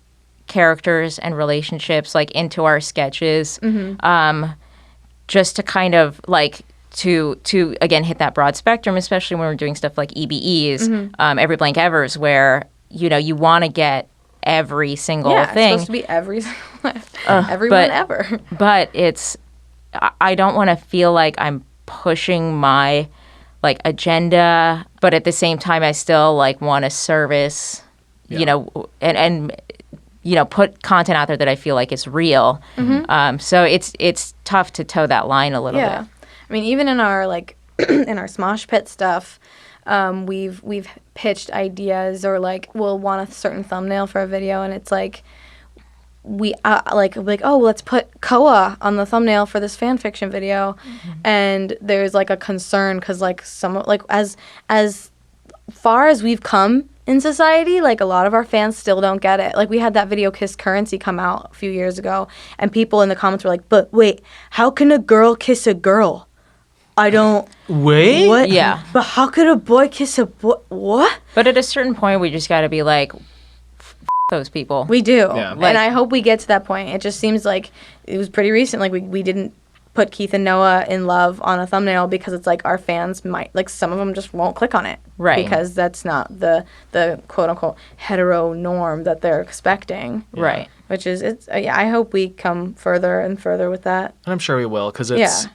characters and relationships like into our sketches, just to kind of like to again hit that broad spectrum, especially when we're doing stuff like EBEs, Every Blank Evers, where you want to get every single thing. It's supposed to be everyone ever. But I don't want to feel like I'm pushing my like agenda, but at the same time I still like want to service, and put content out there that I feel like is real. So it's tough to toe that line a little bit. I mean, even in our in our Smosh Pit stuff, we've pitched ideas or we'll want a certain thumbnail for a video, and it's we oh, let's put Koa on the thumbnail for this fan fiction video, and there's a concern because as far as we've come in society, a lot of our fans still don't get it. We had that video Kiss Currency come out a few years ago, and people in the comments were like, but wait, how can a girl kiss a girl? I don't... Wait? What? Yeah. But how could a boy kiss a boy? What? But at a certain point, we just got to be like, those people. We do. Yeah. And I hope we get to that point. It just seems like it was pretty recent. We didn't put Keith and Noah in love on a thumbnail because it's our fans might, some of them just won't click on it. Right. Because that's not the quote-unquote hetero norm that they're expecting. Yeah. Right. Which is, I hope we come further and further with that. And I'm sure we will, because it's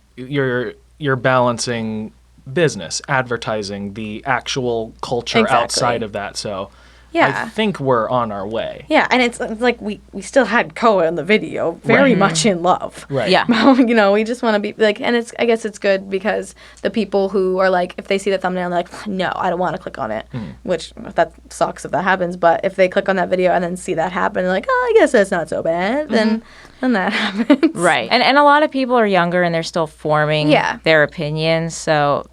you're balancing business, advertising, the actual culture outside of that. So I think we're on our way. Yeah, and it's we still had Koa in the video, very much in love. Right. Yeah. We just want to be and I guess it's good because the people who are if they see the thumbnail, they're like, no, I don't want to click on it, which that sucks if that happens. But if they click on that video and then see that happen, they're like, oh, I guess that's not so bad. Then that happens. Right. And a lot of people are younger and they're still forming their opinions. So.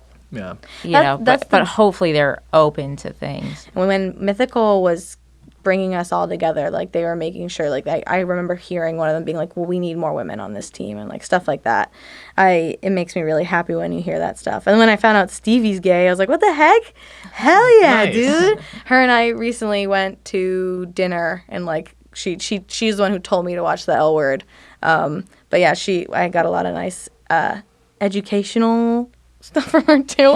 Yeah. But hopefully they're open to things. When Mythical was bringing us all together, they were making sure, I remember hearing one of them being like, well, we need more women on this team and stuff like that. It makes me really happy when you hear that stuff. And when I found out Stevie's gay, I was like, what the heck? Hell yeah, Nice. dude. Her and I recently went to dinner and she's the one who told me to watch the L Word. But yeah, I got a lot of nice educational stuff from her too.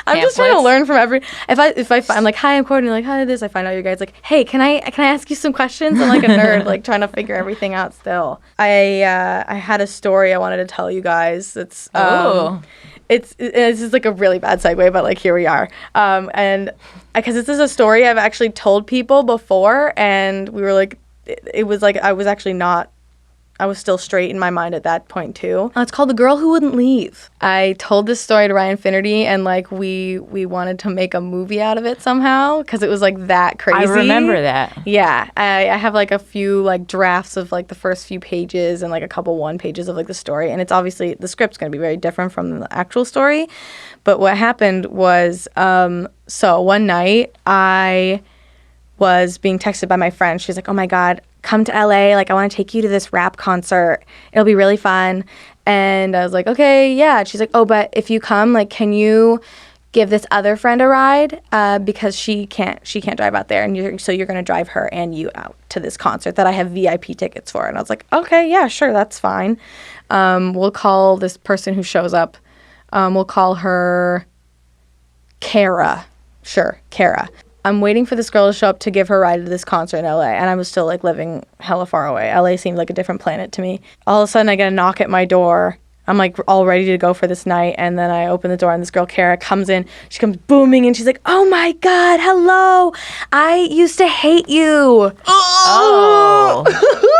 I'm just trying to learn from if I find hi, I'm Courtney, hi this, I find out you guys hey, can I ask you some questions? I'm like a nerd, trying to figure everything out still. I had a story I wanted to tell you guys. It's this is a really bad segue, but here we are. And because this is a story I've actually told people before, and we were it was I was still straight in my mind at that point too. It's called The Girl Who Wouldn't Leave. I told this story to Ryan Finnerty, and we wanted to make a movie out of it somehow because it was that crazy. I remember that. Yeah, I have a few drafts of the first few pages and a couple one pages of the story, and it's obviously the script's going to be very different from the actual story. But what happened was, so one night I was being texted by my friend. She's like, oh my God, come to LA. I want to take you to this rap concert. It'll be really fun. And I was like, okay, yeah. And she's like, oh, but if you come, can you give this other friend a ride? Because she can't drive out there. And you're going to drive her and you out to this concert that I have VIP tickets for. And I was like, okay, yeah, sure. That's fine. We'll call this person who shows up. We'll call her Kara. Sure, Kara. I'm waiting for this girl to show up to give her a ride to this concert in LA, and I was still living hella far away. LA seemed like a different planet to me. All of a sudden I get a knock at my door. I'm all ready to go for this night, and then I open the door and this girl Kara comes in. She comes booming and she's like, oh my God, hello, I used to hate you. Oh.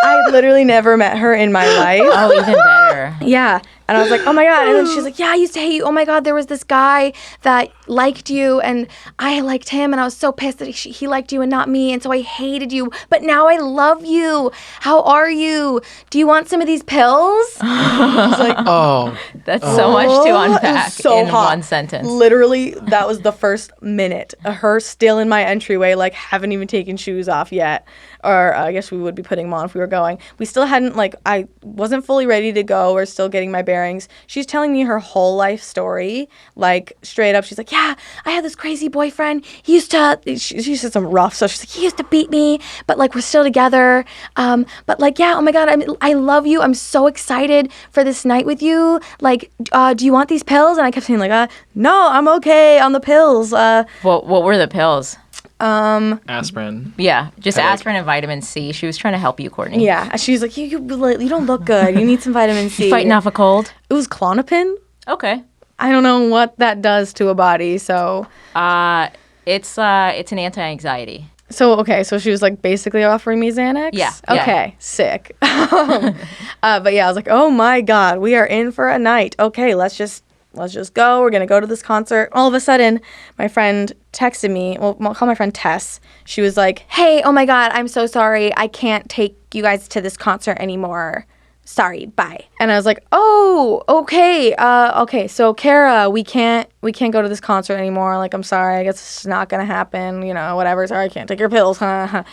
I literally never met her in my life. Oh, even better. Yeah. And I was like, oh my God. And then she's like, yeah, I used to hate you. Oh my God, there was this guy that liked you and I liked him and I was so pissed that he liked you and not me. And so I hated you. But now I love you. How are you? Do you want some of these pills? I was like, Oh. That's so much to it was unpack so in hot. one sentence. Literally, that was the first minute. Her still in my entryway, haven't even taken shoes off yet. Or I guess we would be putting them on if we were going. We still hadn't, I wasn't fully ready to go. We're still getting my bearings. She's telling me her whole life story, straight up. She's like, yeah, I had this crazy boyfriend. He used to, she said some rough stuff. She's like, he used to beat me, but we're still together. But yeah, oh my God, I love you. I'm so excited for this night with you. Do you want these pills? And I kept saying no, I'm okay on the pills. What were the pills? Aspirin. Yeah, just Headache. aspirin and vitamin C. She was trying to help you, Courtney. Yeah, she's like, you don't look good. You need some vitamin C. You fighting off a cold? It was Klonopin. Okay. I don't know what that does to a body, so. It's an anti-anxiety. So she was like basically offering me Xanax? Yeah. Okay, sick. But yeah, I was like, oh my God, we are in for a night. Okay, let's just go. We're going to go to this concert. All of a sudden, my friend texted me. Well, I'll call my friend Tess. She was like, hey, oh my God, I'm so sorry. I can't take you guys to this concert anymore. Sorry, bye. And I was like, oh, okay. Okay, so Kara, we can't go to this concert anymore. Like, I'm sorry. I guess it's not going to happen. You know, whatever. Sorry, I can't take your pills. And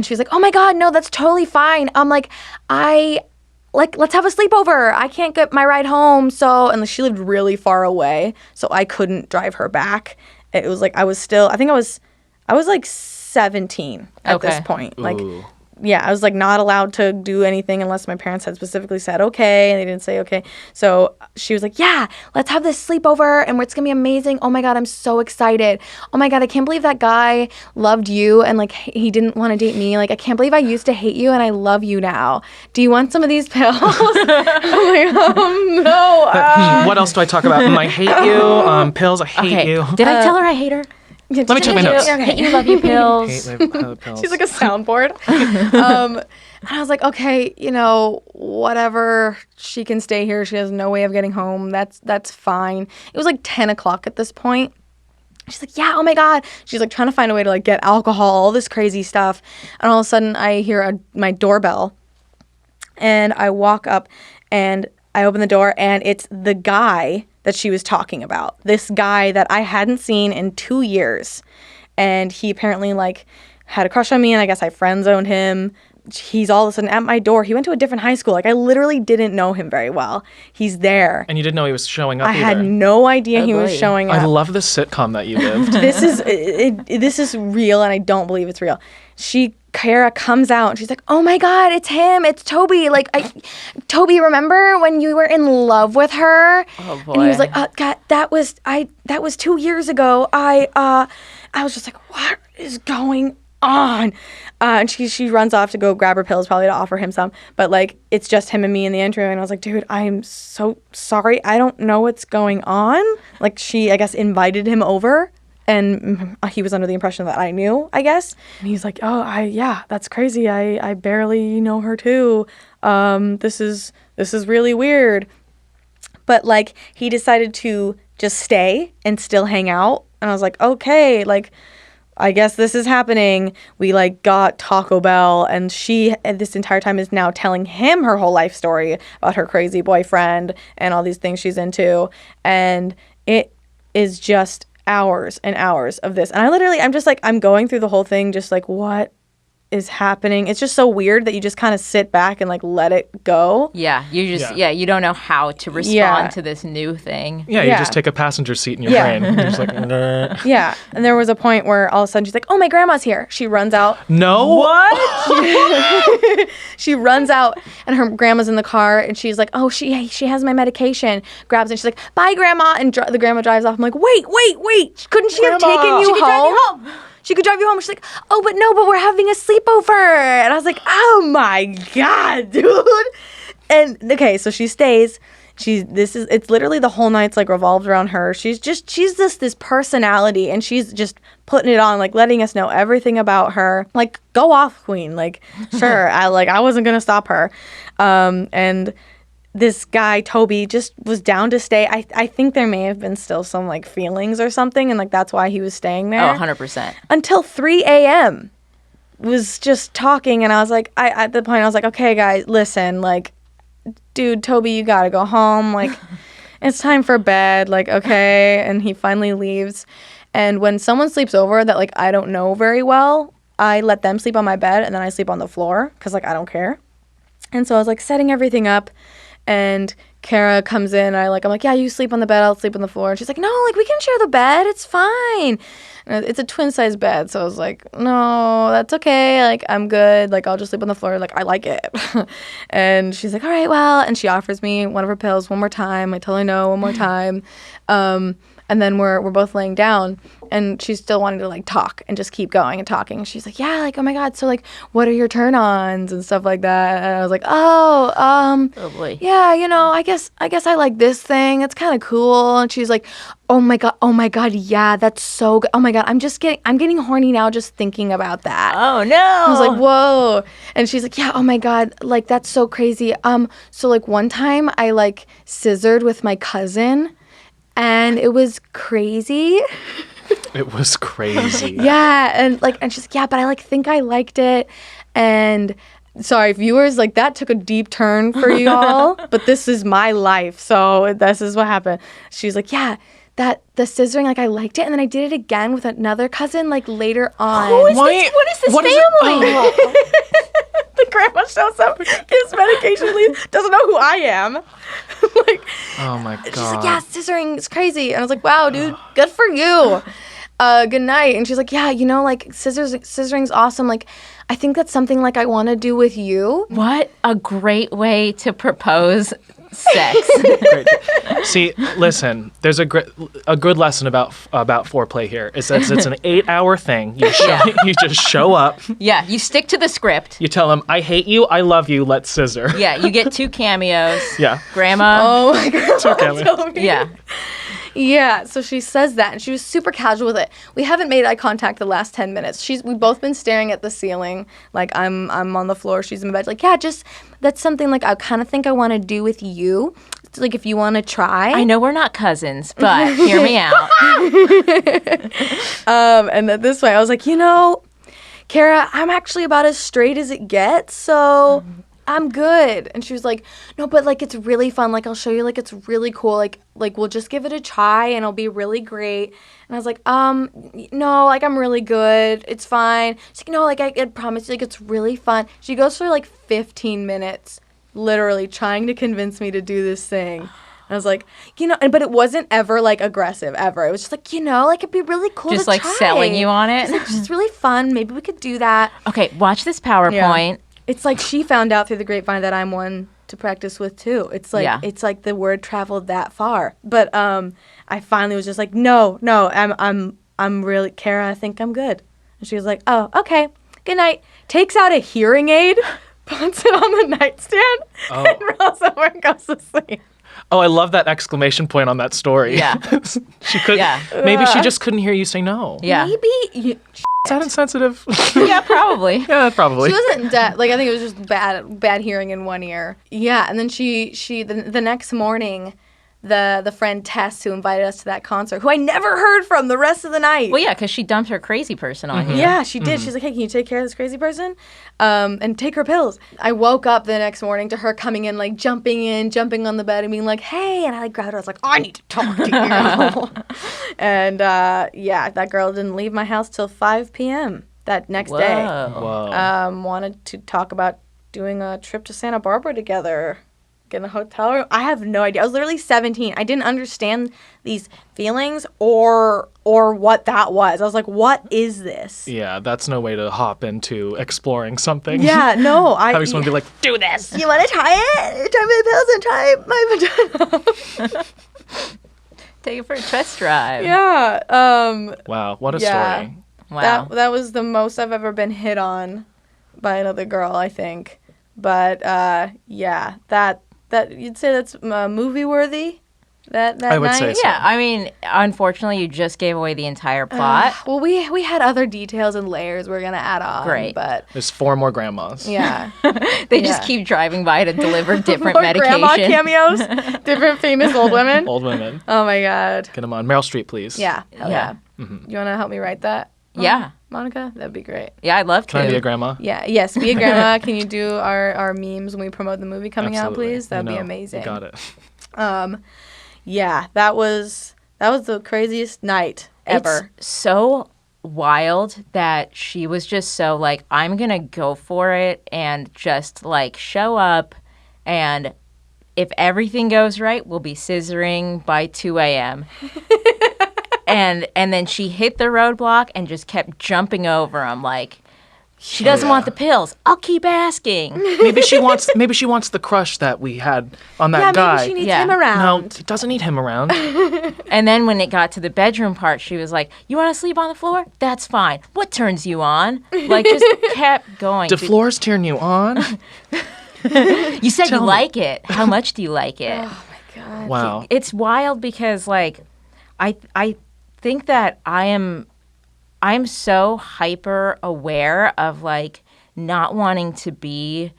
she's like, oh my God, no, that's totally fine. I'm like, let's have a sleepover. I can't get my ride home. And she lived really far away, so I couldn't drive her back. It was like I was like 17 at this point. Like, Ooh. yeah, I was like not allowed to do anything unless my parents had specifically said okay, and they didn't say okay. So she was like, yeah, let's have this sleepover, and it's gonna be amazing. Oh my God, I'm so excited. Oh my God, I can't believe that guy loved you and like he didn't want to date me. Like, I can't believe I used to hate you and I love you now. Do you want some of these pills? I'm like, no. What else do I talk about? I hate you. Pills. I hate you. Did I tell her I hate her? Let me check my notes. Hate you, love you, pills. Hate my pills. She's like a soundboard. And I was like, okay, whatever. She can stay here. She has no way of getting home. That's fine. It was like 10 o'clock at this point. She's like, yeah, oh my God. She's like trying to find a way to like get alcohol, all this crazy stuff. And all of a sudden I hear my doorbell, and I walk up and I open the door, and it's the guy that she was talking about. This guy that I hadn't seen in 2 years. And he apparently like had a crush on me, and I guess I friend zoned him. He's all of a sudden at my door. He went to a different high school. Like, I literally didn't know him very well. He's there. And you didn't know he was showing up I either. had no idea he was showing up. I love this sitcom that you lived. This is real, and I don't believe it's real. Kara comes out and she's like, oh my God, it's him. It's Toby. Like, Toby, remember when you were in love with her? Oh boy. And he was like, God, that was 2 years ago. I was just like, what is going on? And she runs off to go grab her pills, probably to offer him some. But like, it's just him and me in the intro. And I was like, dude, I am so sorry. I don't know what's going on. Like, she, I guess, invited him over. And he was under the impression that I knew, I guess. And he's like, yeah, that's crazy. I barely know her too. This is really weird. But like, he decided to just stay and still hang out. And I was like, okay, like, I guess this is happening. We like got Taco Bell, and she at this entire time is now telling him her whole life story about her crazy boyfriend and all these things she's into. And it is just hours and hours of this. And I'm going through the whole thing just like, what is happening? It's just so weird that you just kind of sit back and like let it go. Yeah, you don't know how to respond to this new thing. Yeah, you just take a passenger seat in your brain. You're just like, nah. Yeah, and there was a point where all of a sudden she's like, oh, my grandma's here. She runs out. No. What? She runs out, and her grandma's in the car, and she's like, oh, she has my medication. Grabs it, and she's like, bye, grandma. And the grandma drives off. I'm like, wait. Couldn't she have taken you home? She could drive you home. She's like, oh, but we're having a sleepover. And I was like, oh my God, dude. And okay, so she stays. It's literally the whole night's like revolved around her. She's this personality, and she's just putting it on, like letting us know everything about her. Like, go off, queen. Like, sure. I wasn't gonna stop her. And this guy, Toby, just was down to stay. I think there may have been still some like feelings or something, and like that's why he was staying there. Oh, 100%. Until 3 a.m. was just talking, and I was like, at the point I was like, okay, guys, listen, like, dude, Toby, you gotta go home. Like, it's time for bed. Like, okay. And he finally leaves. And when someone sleeps over that like I don't know very well, I let them sleep on my bed, and then I sleep on the floor because like I don't care. And so I was like setting everything up. And Kara comes in, and I'm like, yeah, you sleep on the bed, I'll sleep on the floor. And she's like, no, like, we can share the bed, it's fine. And it's a twin-size bed, so I was like, no, that's okay, like, I'm good, like, I'll just sleep on the floor, like, I like it. And she's like, all right, well, and she offers me one of her pills one more time. I tell her no one more time. And And then we're both laying down, and she's still wanting to like talk and just keep going and talking. And she's like, yeah, like, oh my God, so like, what are your turn-ons and stuff like that? And I was like, oh boy. yeah, I guess I like this thing. It's kind of cool. And she's like, oh my God, yeah, that's so good. Oh my God, I'm getting horny now just thinking about that. Oh no. I was like, whoa. And she's like, yeah, oh my God, like that's so crazy. So like one time I like scissored with my cousin and it was crazy. It was crazy. Yeah, and she's like, yeah, but I like think I liked it. And sorry, viewers, like that took a deep turn for you all, but this is my life, so this is what happened. She's like, yeah, that the scissoring, like I liked it, and then I did it again with another cousin, like later on. What is this family? The grandma shows up, gives medication, leaves, doesn't know who I am. Like, Oh my God. she's like, yeah, scissoring is crazy, and I was like, wow, dude, good for you. Good night. And she's like, yeah, like scissoring's awesome. Like, I think that's something like I want to do with you. What a great way to propose sex. Great. See, listen, there's a good lesson about foreplay here. Is that it's an 8-hour thing. You just show up. Yeah, you stick to the script. You tell them, I hate you, I love you, let's scissor. Yeah, you get 2 cameos. Yeah. Grandma. Oh my God. Okay. Yeah. Yeah, so she says that, and she was super casual with it. We haven't made eye contact the last 10 minutes. We've both been staring at the ceiling, like I'm on the floor, she's in bed. Like, yeah, just that's something like I kind of think I want to do with you. It's like if you want to try. I know we're not cousins, but hear me out. And then this way, I was like, Kara, I'm actually about as straight as it gets, so I'm good. And she was like, no, but like it's really fun. Like I'll show you. Like it's really cool. Like we'll just give it a try and it'll be really great. And I was like, no, like I'm really good. It's fine. She's like, no, like I promise you, like it's really fun. She goes for like 15 minutes, literally trying to convince me to do this thing. And I was like, but it wasn't ever like aggressive ever. It was just like, like it'd be really cool Just to like try. selling you on it. She's like, it's really fun. Maybe we could do that. Okay, watch this PowerPoint. It's like she found out through the grapevine that I'm one to practice with too. It's like It's like the word traveled that far. But I finally was just like, no, I'm really Kara, I think I'm good. And she was like, oh, okay, good night. Takes out a hearing aid, puts it on the nightstand, and rolls over and goes to sleep. Oh, I love that exclamation point on that story. Yeah. She could. Yeah. Maybe she just couldn't hear you say no. Yeah. Maybe. Is that insensitive? Yeah, probably. Yeah, probably. She wasn't deaf. Like I think it was just bad hearing in one ear. Yeah, and then the next morning, the friend Tess who invited us to that concert, who I never heard from the rest of the night. Well, yeah, because she dumped her crazy person on you. Yeah, she did. She's like, hey, can you take care of this crazy person? And take her pills. I woke up the next morning to her coming in, like jumping on the bed and being like, hey. And I like grabbed her. I was like, I need to talk to you. And that girl didn't leave my house till 5 p.m. that next day. Whoa. Wanted to talk about doing a trip to Santa Barbara together. Get in a hotel room. I have no idea. I was literally 17. I didn't understand these feelings or what that was. I was like, what is this? Yeah, that's no way to hop into exploring something. Yeah, no. Having someone be like, do this. You want to try it? Try my pills and try my vagina. Take it for a test drive. Yeah. Wow, what a story. Wow. That was the most I've ever been hit on by another girl, I think. But yeah, that you'd say that's movie worthy. That I would night? say so. Yeah, I mean, unfortunately, you just gave away the entire plot. Well, we had other details and layers we're gonna add on. Great. But There's 4 more grandmas. yeah, They just keep driving by to deliver different more medication. grandma cameos, different famous old women. Old women. Oh my God. Get them on. Meryl Streep, please. Yeah. Hell yeah. Mm-hmm. You wanna help me write that? Yeah. Monica, that'd be great. Yeah, I'd love to. Can I be a grandma? Yeah. Yes. Be a grandma. Can you do our memes when we promote the movie coming Absolutely. out, please? That'd be You amazing. got it. Yeah, that was the craziest night ever. It's so wild that she was just so like, I'm gonna go for it and just like show up, and if everything goes right, we'll be scissoring by 2 a.m. and then she hit the roadblock and just kept jumping over them, like She doesn't want the pills. I'll keep asking. Maybe she wants the crush that we had on that guy. Maybe she needs him around. No, it doesn't need him around. And then when it got to the bedroom part, she was like, you want to sleep on the floor? That's fine. What turns you on? Like, just kept going. Do floors turn you on? You said you like it. How much do you like it? Oh my God. Wow. It's wild because, like, I think that I'm so hyper aware of, like, not wanting to be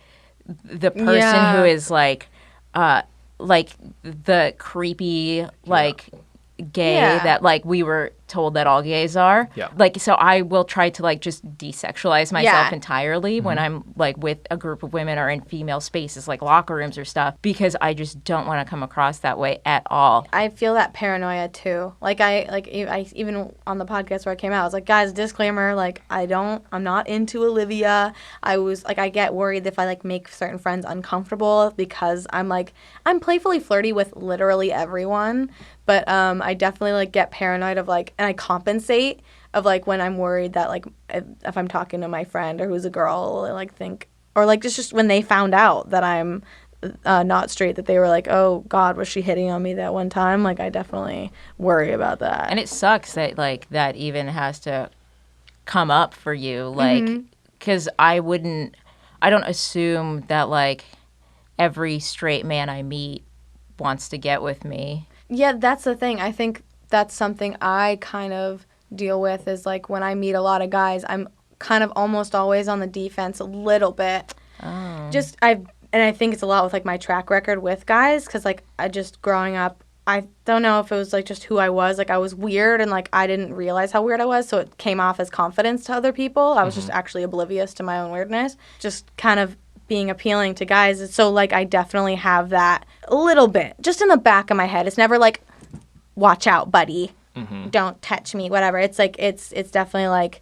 the person who is like the creepy, like, gay that, like, we were told that all gays are. Yeah. Like, so I will try to, like, just desexualize myself entirely when I'm, like, with a group of women or in female spaces, like locker rooms or stuff, because I just don't want to come across that way at all. I feel that paranoia too. I even on the podcast where I came out, I was like, guys, disclaimer, like, I'm not into Olivia. I get worried if I, like, make certain friends uncomfortable because I'm playfully flirty with literally everyone. But I definitely, like, get paranoid of, like, and I compensate of, like, when I'm worried that, like, if I'm talking to my friend or who's a girl, like, think, or, like, just when they found out that I'm not straight, that they were like, oh, God, was she hitting on me that one time? Like, I definitely worry about that. And it sucks that, like, that even has to come up for you, like, because I don't assume that, like, every straight man I meet wants to get with me. Yeah, that's the thing. I think that's something I kind of deal with is, like, when I meet a lot of guys, I'm kind of almost always on the defense a little bit. Oh. And I think it's a lot with, like, my track record with guys because, like, I just growing up, I don't know if it was, like, just who I was. Like, I was weird and, like, I didn't realize how weird I was, so it came off as confidence to other people. I was just actually oblivious to my own weirdness. Just kind of being appealing to guys. So, like, I definitely have that a little bit just in the back of my head. It's never like, watch out, buddy, don't touch me, whatever. It's like it's definitely like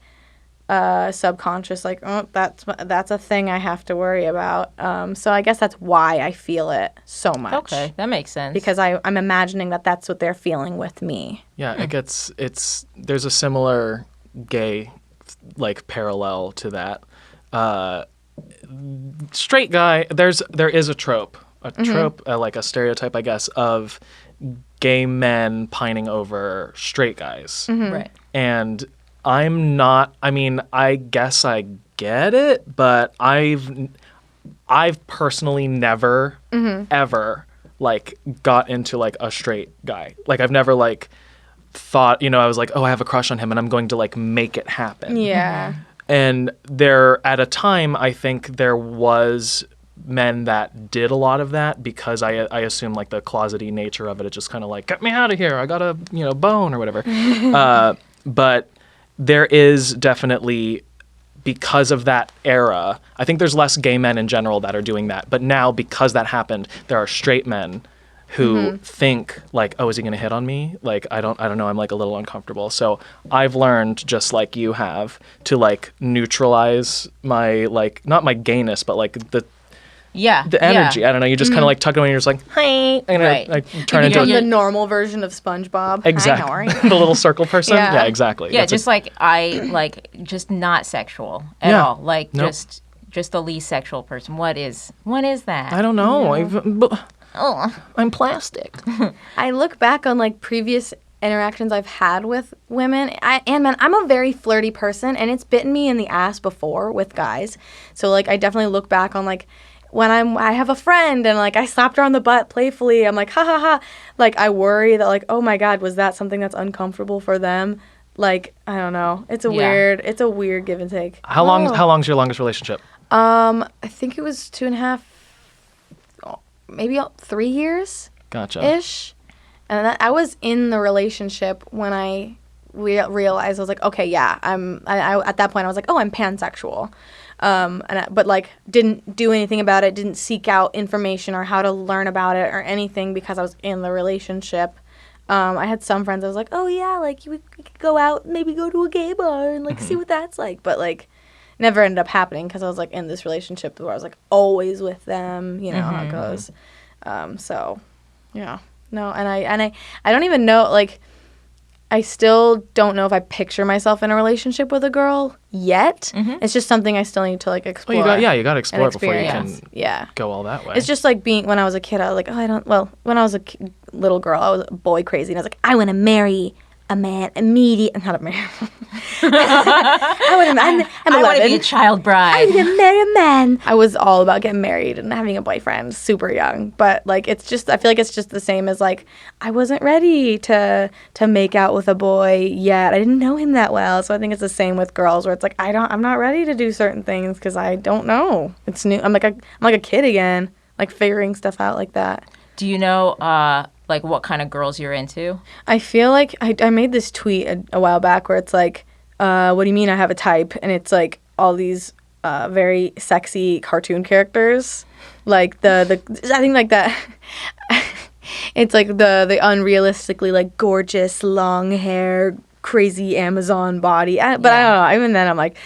subconscious, like, oh, that's a thing I have to worry about. So I guess that's why I feel it so much. Okay, that makes sense. Because I'm imagining that that's what they're feeling with me. Yeah, there's a similar gay, like, parallel to that. Straight guy, there is a trope, like a stereotype, I guess, of gay men pining over straight guys. Right. And I guess I get it, but I've personally never ever, like, got into, like, a straight guy. Like, I've never, like, thought, I was like, oh, I have a crush on him and I'm going to, like, make it happen. Yeah. And at a time, I think there was men that did a lot of that because I assume, like, the closety nature of it. It's just kind of like, get me out of here. I got a, bone or whatever. But there is definitely, because of that era, I think there's less gay men in general that are doing that. But now, because that happened, there are straight men who think, like, oh, is he going to hit on me? Like, I don't know. I'm, like, a little uncomfortable. So I've learned, just like you have, to, like, neutralize my, like, not my gayness, but, like, the energy. I don't know. You just kind of, like, tuck it away and you're just like, hi. And I turn into the normal version of SpongeBob. Exactly. Hi, how are you? The little circle person. Yeah, exactly. Yeah, just just not sexual at all. Like, nope. just the least sexual person. What is that? I don't know. I'm plastic. I look back on, like, previous interactions I've had with women, and man, I'm a very flirty person, and it's bitten me in the ass before with guys. So, like, I definitely look back on, like, when I have a friend and, like, I slapped her on the butt playfully, I'm like, ha ha ha. Like, I worry that, like, oh my God, was that something that's uncomfortable for them? Like, I don't know. It's a weird give and take. How long's your longest relationship? I think it was 2.5, maybe 3 years. Gotcha. Ish. And I was in the relationship when I realized, I was like, okay, yeah, I at that point I was like, oh, I'm pansexual. But, like, didn't do anything about it, didn't seek out information or how to learn about it or anything because I was in the relationship. I had some friends I was like, oh, yeah, like, we could go out, maybe go to a gay bar and, like, see what that's like. But, like, never ended up happening because I was, like, in this relationship where I was, like, always with them, how it goes. So, yeah. No, and I don't even know, like, I still don't know if I picture myself in a relationship with a girl yet. It's just something I still need to like explore. Well, you got to explore it before you experience. can go all that way. It's just like when I was a kid, I was like, when I was a little girl, I was boy crazy. And I was like, I want to marry a man immediately. Not a man. I'm 11. I want to be a child bride. I want to marry a man. I was all about getting married and having a boyfriend super young. But like, I feel like it's just the same as like, I wasn't ready to make out with a boy yet. I didn't know him that well. So I think it's the same with girls where it's like, I'm not ready to do certain things because I don't know. It's new. I'm like a kid again, like figuring stuff out like that. Do you know like what kind of girls you're into? I feel like I made this tweet a while back where it's like, what do you mean I have a type? And it's like all these very sexy cartoon characters. Like I think like that. It's like the unrealistically like gorgeous long hair, crazy Amazon body. But I don't know. Even then I'm like,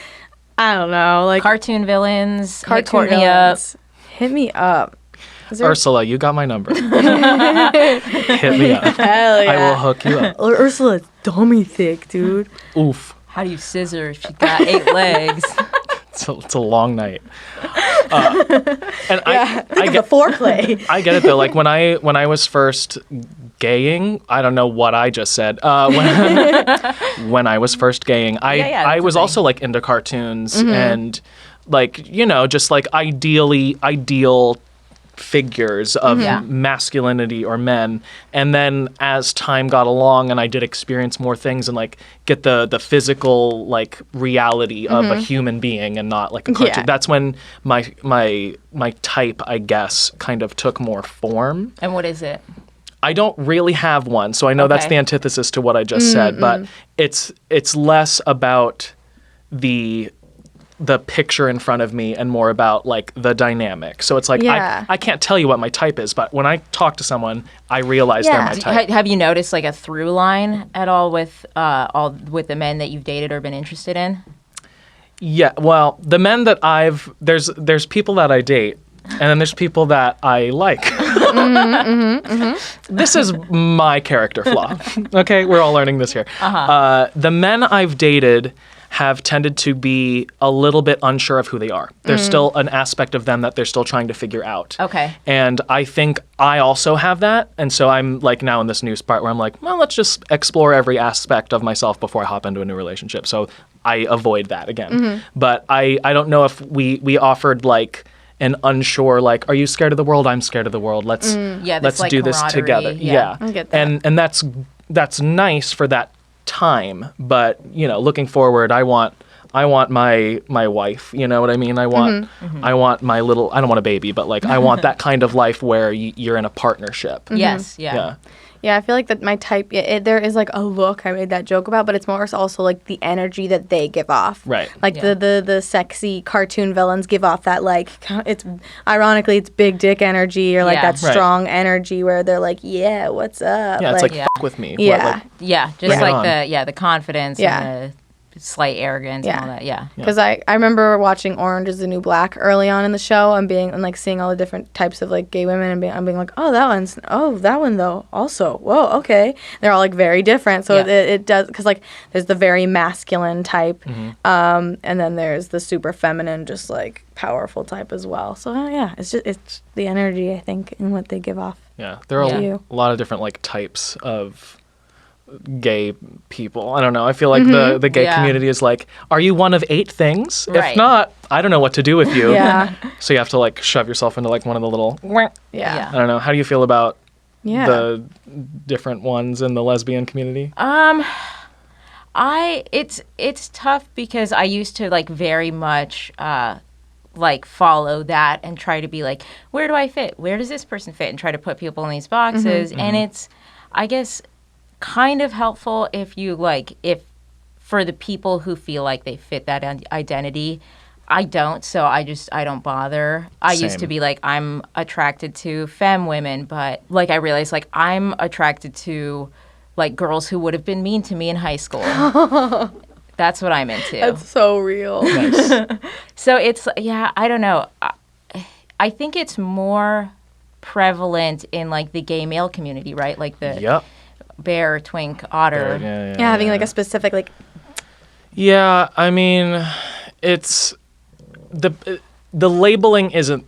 I don't know. Like cartoon villains. Cartoon Courtney villains. Hit me up. Ursula, you got my number. Hit me up. Hell yeah. I will hook you up. Ursula's dummy thick, dude. Oof. How do you scissor if she got 8 legs? It's a long night. And I get get the foreplay. I get it though. Like when I was first gaying, I don't know what I just said. When I was first gaying, I was also like into cartoons and like just like ideal figures of masculinity or men. And then as time got along and I did experience more things and like get the physical like reality of a human being and not like a cartoon. Yeah. That's when my type, I guess, kind of took more form. And what is it? I don't really have one, so I know that's the antithesis to what I just said, but it's less about the picture in front of me and more about like the dynamic. So it's like I can't tell you what my type is, but when I talk to someone, I realize they're my type. Have you noticed like a through line at all with the men that you've dated or been interested in? Yeah, well, the men that there's people that I date, and then there's people that I like. This is my character flaw. Okay, we're all learning this here. The men I've dated have tended to be a little bit unsure of who they are. There's still an aspect of them that they're still trying to figure out. Okay. And I think I also have that. And so I'm like now in this new part where I'm like, well, let's just explore every aspect of myself before I hop into a new relationship. So I avoid that again. But I don't know if we offered like an unsure, like, are you scared of the world? I'm scared of the world. Let's like do this together. Yeah. I get that. And that's nice for that time, but looking forward, I want my wife, you know what I mean? I want my little, I don't want a baby, but like I want that kind of life where you're in a partnership. Yes, yeah. Yeah, I feel like that my type, there is like a look I made that joke about, but it's more also like the energy that they give off. Right. Like the sexy cartoon villains give off that like, ironically, it's big dick energy or like that strong energy where they're like, yeah, what's up? Yeah, it's like fuck with me. Yeah. Just like the confidence and the slight arrogance and all that. Yeah. Because I remember watching Orange is the New Black early on in the show and like seeing all the different types of like gay women and I'm being like, that one though also, whoa, okay. They're all like very different. So it does, because like there's the very masculine type and then there's the super feminine, just like powerful type as well. So it's the energy, I think, and what they give off. Yeah, there are a lot of different like types of gay people. I don't know. I feel like the gay community is like, are you one of 8 things? Right. If not, I don't know what to do with you. Yeah. So you have to like shove yourself into like one of the little. Yeah. I don't know. How do you feel about the different ones in the lesbian community? It's tough because I used to like very much like follow that and try to be like, where do I fit? Where does this person fit? And try to put people in these boxes. And it's, I guess, kind of helpful if for the people who feel like they fit that identity. I don't, so I don't bother. I used to be like, I'm attracted to femme women, but like I realized like I'm attracted to like girls who would have been mean to me in high school. That's what I'm into. That's so real. Nice. So it's, I don't know. I think it's more prevalent in like the gay male community, right? Like bear, twink, otter. Yeah, having like a specific like. Yeah, I mean, it's the labeling isn't.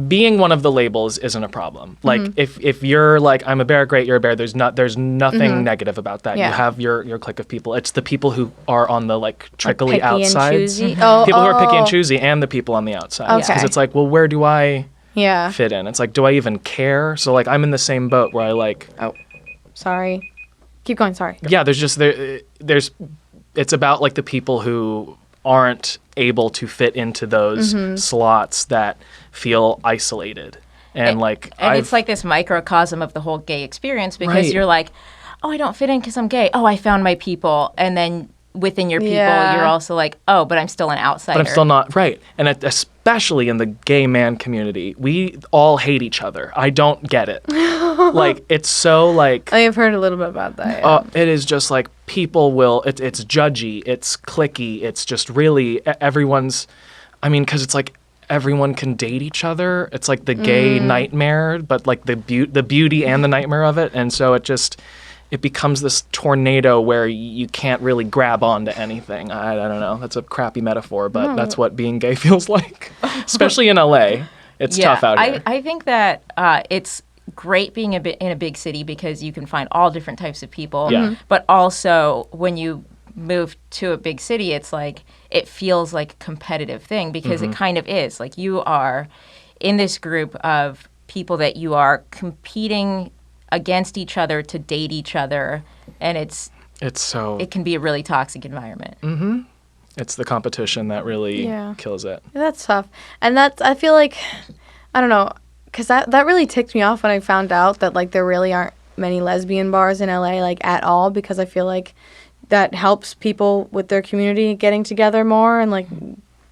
Being one of the labels isn't a problem. Like if you're like, I'm a bear, great, you're a bear. There's nothing negative about that. Yeah. You have your clique of people. It's the people who are on the like trickly picky and outsides. choosy? People who are picky and choosy, and the people on the outside. Okay. Because it's like, well, where do I Yeah. fit in? It's like, do I even care? So like, I'm in the same boat where I like. Oh, sorry. Keep going. Sorry. Yeah, there's. It's about like the people who aren't able to fit into those slots that feel isolated. And it's like this microcosm of the whole gay experience because Right. you're like, oh, I don't fit in because I'm gay. Oh, I found my people. And then within your people, Yeah. you're also like, oh, but I'm still an outsider. But I'm still not right. And especially in the gay man community, we all hate each other. I don't get it. Like it's so like I have heard a little bit about that. Yeah. it is just like people will. It's judgy. It's cliquey. It's just really everyone's. I mean, because it's like everyone can date each other. It's like the gay nightmare, but like the beauty and the nightmare of it. And so it becomes this tornado where you can't really grab onto anything. I don't know. That's a crappy metaphor, but that's what being gay feels like, especially in LA. It's tough out here. I think that it's great being in a big city because you can find all different types of people. Yeah. But also when you move to a big city, it's like it feels like a competitive thing because it kind of is. Like you are in this group of people that you are competing against each other to date each other, and it can be a really toxic environment. It's the competition that really Yeah. kills it. That's tough. And I feel like, I don't know, because that really ticked me off when I found out that, like, there really aren't many lesbian bars in LA, like, at all, because I feel like that helps people with their community getting together more and, like,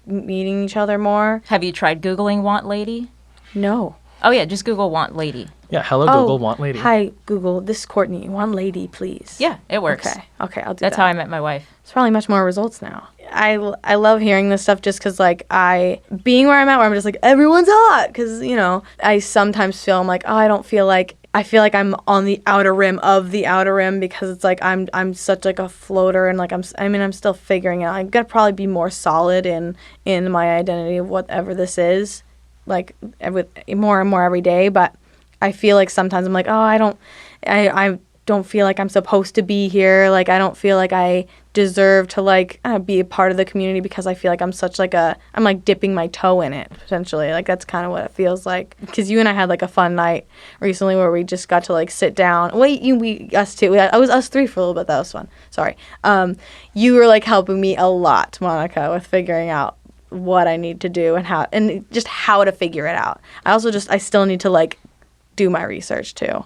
meeting each other more. Have you tried Googling Want Lady? No. Oh, yeah, just Google Want Lady. Yeah, hello Google, want lady. Hi, Google. This is Courtney. Want lady, please. Yeah, it works. Okay, I'll do that. That's how I met my wife. It's probably much more results now. I love hearing this stuff just because, like, being where I'm at, where I'm just like, everyone's hot. Because, you know, I sometimes feel I'm like, oh, I feel like I'm on the outer rim of the outer rim because it's like I'm such like a floater and like I'm still figuring it out. I'm gonna probably be more solid in my identity of whatever this is, like with more and more every day. But I feel like sometimes I'm like, oh, I don't feel like I'm supposed to be here. Like, I don't feel like I deserve to, like, be a part of the community because I feel like I'm like dipping my toe in it, potentially. Like, that's kind of what it feels like. Because you and I had, like, a fun night recently where we just got to, like, sit down. Us two. I was us three for a little bit. That was fun. Sorry. You were, like, helping me a lot, Monica, with figuring out what I need to do and just how to figure it out. I still need to, like, do my research, too.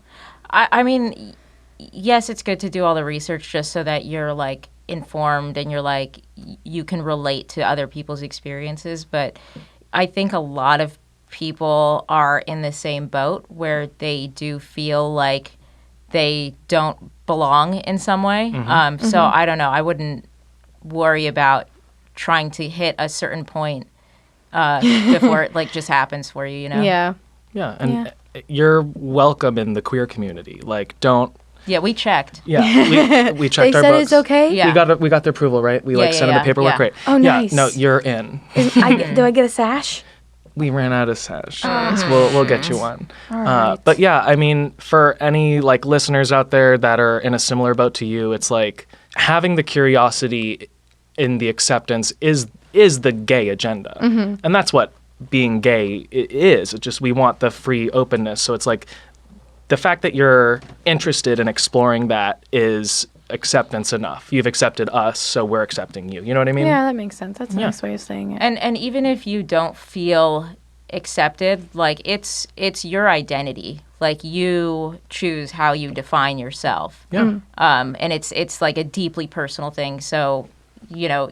I mean, yes, it's good to do all the research just so that you're, like, informed and you're, like, you can relate to other people's experiences. But I think a lot of people are in the same boat where they do feel like they don't belong in some way. So I don't know. I wouldn't worry about trying to hit a certain point before it, like, just happens for you, you know? Yeah. Yeah, and you're welcome in the queer community. Like, don't. Yeah, we checked. Yeah, we checked They our said books. it's okay? Yeah. We got the approval, right? We Yeah, sent in the paperwork, yeah. great. Oh, nice. Yeah, no, you're in. Do I get a sash? We ran out of sash. So we'll get you one. right. But yeah, I mean, for any like listeners out there that are in a similar boat to you, it's like having the curiosity in the acceptance is the gay agenda, and that's what being gay is. It's just we want the free openness. So it's like the fact that you're interested in exploring that is acceptance enough. You've accepted us, so we're accepting you. You know what I mean? Yeah, that makes sense. That's a nice way of saying it. And even if you don't feel accepted, like it's your identity. Like you choose how you define yourself. Yeah. And it's like a deeply personal thing. So, you know,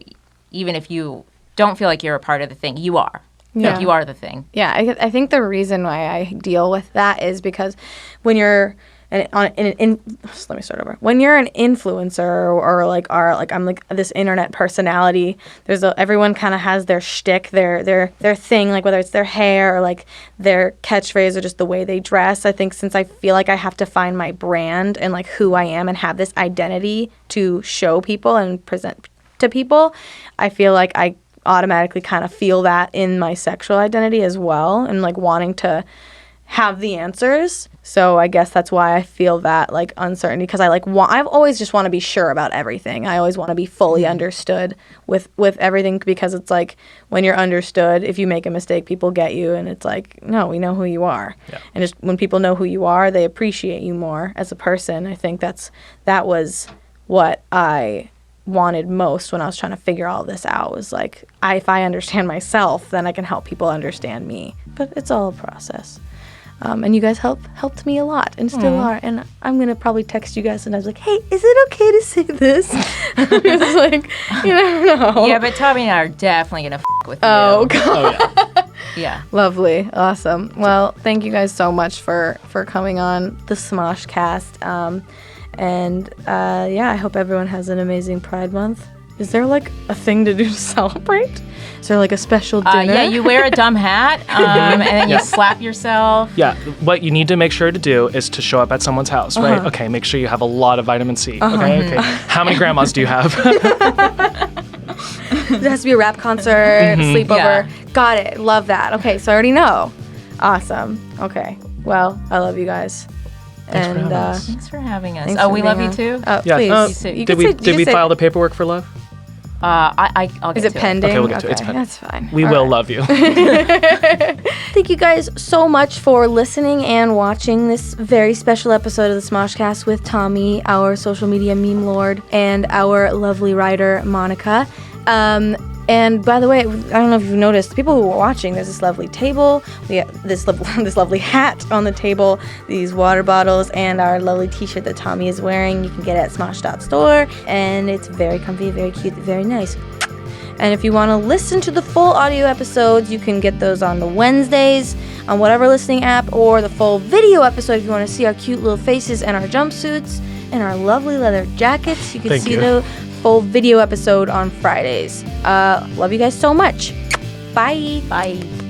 even if you don't feel like you're a part of the thing, you are. Yeah. Like you are the thing. Yeah, I think the reason why I deal with that is because when you're let me start over. When you're an influencer or like I'm like this internet personality, everyone kind of has their shtick, their thing, like whether it's their hair or like their catchphrase or just the way they dress. I think since I feel like I have to find my brand and like who I am and have this identity to show people and present to people, I feel like I automatically kind of feel that in my sexual identity as well, and like wanting to have the answers. So I guess that's why I feel that like uncertainty, because I've always just want to be sure about everything. I always want to be fully understood with everything, because it's like when you're understood, if you make a mistake, people get you, and it's like, no, we know who you are. Yeah. And just when people know who you are, they appreciate you more as a person. I think that was what I wanted most when I was trying to figure all this out, was like, if I understand myself, then I can help people understand me. But it's all a process. And you guys helped me a lot and still are. And I'm going to probably text you guys sometimes like, hey, is it okay to say this? It's like, you never know. Yeah, but Tommy and I are definitely going to with you. Oh, God. Oh, yeah. Yeah. Lovely. Awesome. Well, thank you guys so much for coming on the SmoshCast. I hope everyone has an amazing Pride Month. Is there like a thing to do to celebrate? Is there like a special dinner? Yeah, you wear a dumb hat and then you slap yourself. Yeah, what you need to make sure to do is to show up at someone's house, right? Okay, make sure you have a lot of vitamin C. Okay. How many grandmas do you have? There has to be a rap concert, sleepover. Yeah. Got it. Love that. Okay, so I already know. Awesome. Okay. Well, I love you guys. Thanks for having us. Oh, we love you too? Yeah. Please. Did we file the paperwork for love? I'll get Is it to pending? Okay, we'll get to it. It's pending. That's fine. We will love you. Thank you guys so much for listening and watching this very special episode of the SmoshCast with Tommy, our social media meme lord, and our lovely writer, Monica. And by the way, I don't know if you've noticed, people who are watching, there's this lovely table, we have this lovely hat on the table, these water bottles, and our lovely t-shirt that Tommy is wearing. You can get it at smosh.store, and it's very comfy, very cute, very nice. And if you want to listen to the full audio episodes, you can get those on the Wednesdays on whatever listening app, or the full video episode if you want to see our cute little faces and our jumpsuits and our lovely leather jackets. You can see the full video episode on Fridays. Love you guys so much. Bye. Bye.